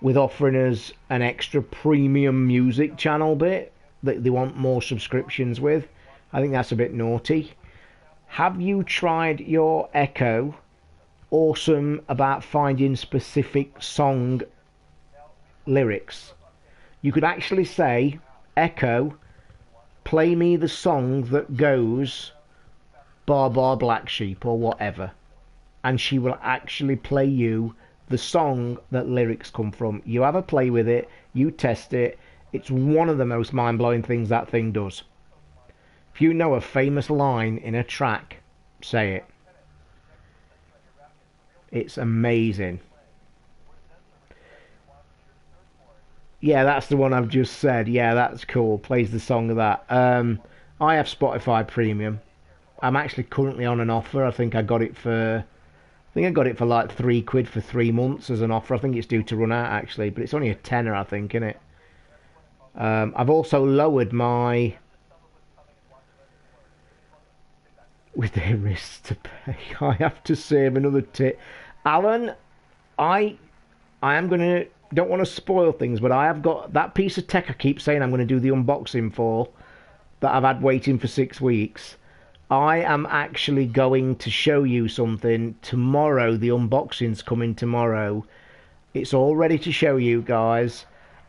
with offering us an extra premium music channel bit that they want more subscriptions with. I think that's a bit naughty. Have you tried your Echo? Awesome about finding specific song lyrics. You could actually say, Echo, play me the song that goes Bar Bar Black Sheep or whatever, and she will actually play you the song that lyrics come from. You have a play with it, you test it. It's one of the most mind-blowing things that thing does. If you know a famous line in a track, say it. It's amazing. Yeah, that's the one I've just said. Yeah, that's cool. Plays the song of that. I have Spotify Premium. I'm actually currently on an offer. I think I got it for like £3 for 3 months as an offer. I think it's due to run out actually, but it's only a tenner, I think, isn't it? I've also lowered my with their wrists to pay. I have to save another tip. Alan, I am gonna, don't want to spoil things, but I have got that piece of tech I keep saying I'm going to do the unboxing for, that I've had waiting for 6 weeks. I am actually going to show you something tomorrow. The unboxing's coming tomorrow. It's all ready to show you guys.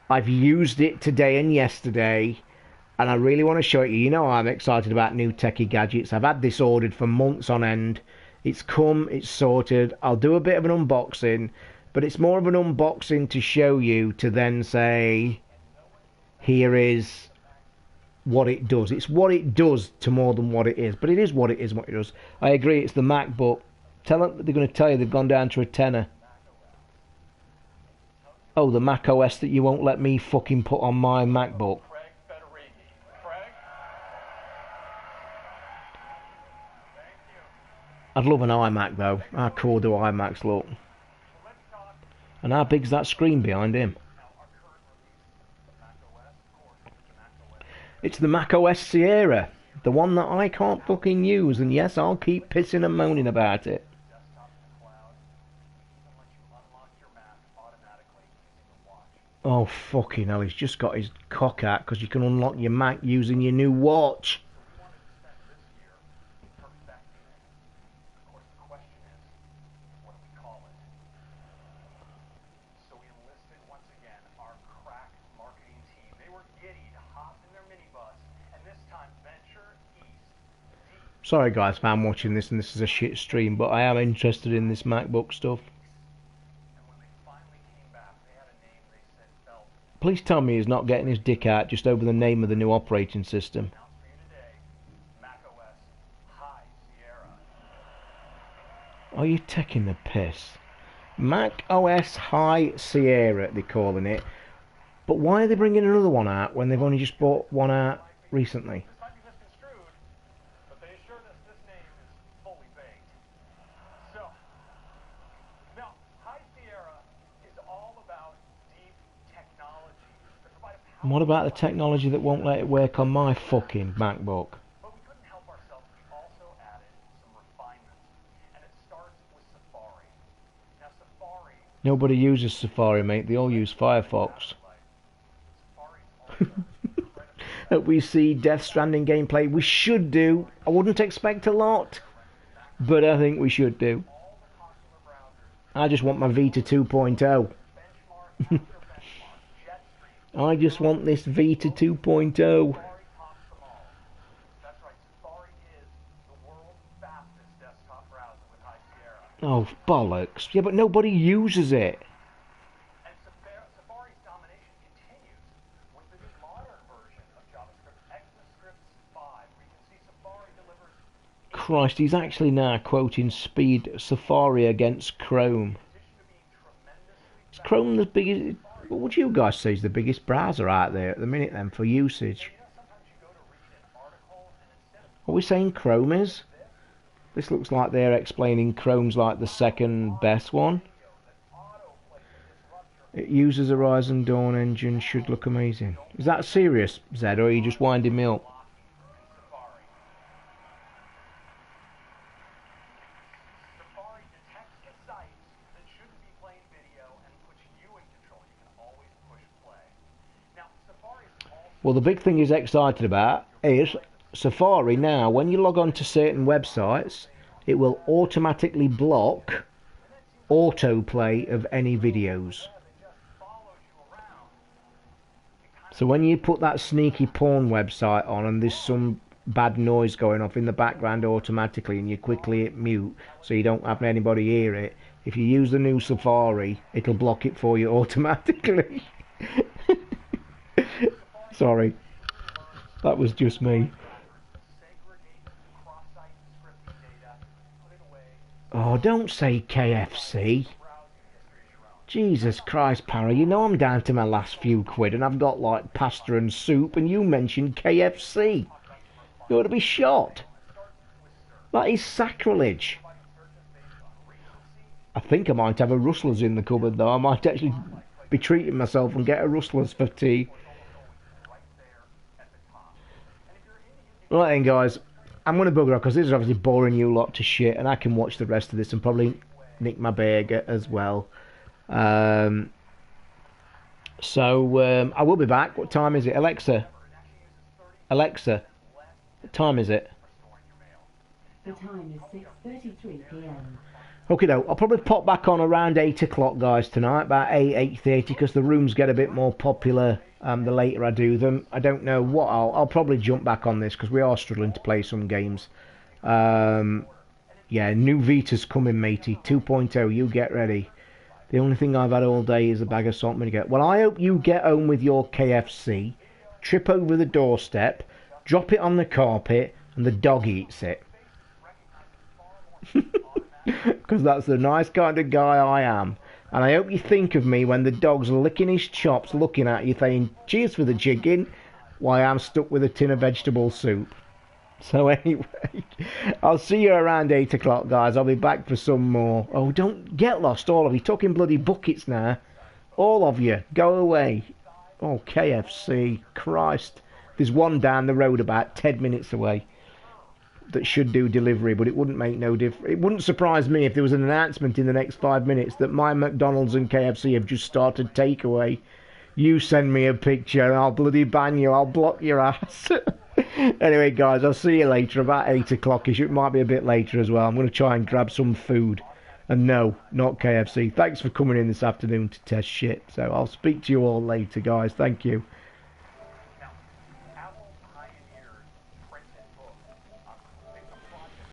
I've used it today and yesterday, and I really want to show it you. You know I'm excited about new techie gadgets. I've had this ordered for months on end. It's come, it's sorted. I'll do a bit of an unboxing, but it's more of an unboxing to show you, to then say, here is what it does. It's what it does to more than what it is, but it is what it is, what it does. I agree, it's the MacBook. Tell them, they're going to tell you they've gone down to a tenner. Oh, the Mac OS that you won't let me fucking put on my MacBook. I'd love an iMac though. How cool do iMacs look? And how big's that screen behind him? It's the Mac OS Sierra. The one that I can't fucking use, and yes, I'll keep pissing and moaning about it. Oh fucking hell, he's just got his cock out because you can unlock your Mac using your new watch. Sorry guys if I'm watching this and this is a shit stream, but I am interested in this MacBook stuff. Please tell me he's not getting his dick out just over the name of the new operating system. Are you taking the piss? Mac OS High Sierra, they're calling it. But why are they bringing another one out when they've only just brought one out recently? And what about the technology that won't let it work on my fucking MacBook? Nobody uses Safari, mate. They all use Firefox. Hope we see Death Stranding gameplay. We should do. I wouldn't expect a lot, but I think we should do. I just want my Vita 2.0. I just want this Vita 2.0. Oh, bollocks. Yeah, but nobody uses it. Christ, he's actually now quoting speed Safari against Chrome. Is Chrome the biggest... What would you guys say is the biggest browser out there at the minute then for usage? Are we saying Chrome is? This looks like they're explaining Chrome's like the second best one. It uses a Horizon Dawn engine, should look amazing. Is that serious, Zed, or are you just winding me up? Well, the big thing he's excited about is Safari now, when you log on to certain websites, it will automatically block autoplay of any videos. So when you put that sneaky porn website on and there's some bad noise going off in the background automatically and you quickly hit mute so you don't have anybody hear it, if you use the new Safari, it'll block it for you automatically. Sorry, that was just me. Oh, don't say KFC. Jesus Christ, Parry, you know I'm down to my last few quid and I've got like pasta and soup and you mentioned KFC. You ought to be shot. That is sacrilege. I think I might have a Rustlers in the cupboard though. I might actually be treating myself and get a Rustlers for tea. Right then guys, I'm going to bugger off because this is obviously boring you lot to shit and I can watch the rest of this and probably nick my burger as well. I will be back. What time is it? Alexa, what time is it? The time is 6:33 p.m. Okay, though, I'll probably pop back on around 8 o'clock, guys, tonight, about 8:30, because the rooms get a bit more popular the later I do them. I don't know what I'll probably jump back on this, because we are struggling to play some games. Yeah, new Vita's coming, matey, 2.0, you get ready. The only thing I've had all day is a bag of salt vinegar. Well, I hope you get home with your KFC, trip over the doorstep, drop it on the carpet, and the dog eats it. Because that's the nice kind of guy I am. And I hope you think of me when the dog's licking his chops, looking at you, saying, cheers for the chicken, while I'm stuck with a tin of vegetable soup. So anyway, I'll see you around 8 o'clock, guys. I'll be back for some more. Oh, don't get lost, all of you. Talking bloody buckets now. All of you, go away. Oh, KFC. Christ. There's one down the road about 10 minutes away that should do delivery, but it wouldn't make no difference. It wouldn't surprise me if there was an announcement in the next 5 minutes that my McDonald's and KFC have just started takeaway. You send me a picture and I'll bloody ban you. I'll block your ass. Anyway, guys, I'll see you later, about 8 o'clock-ish. It might be a bit later as well. I'm going to try and grab some food. And no, not KFC. Thanks for coming in this afternoon to test shit. So I'll speak to you all later, guys. Thank you.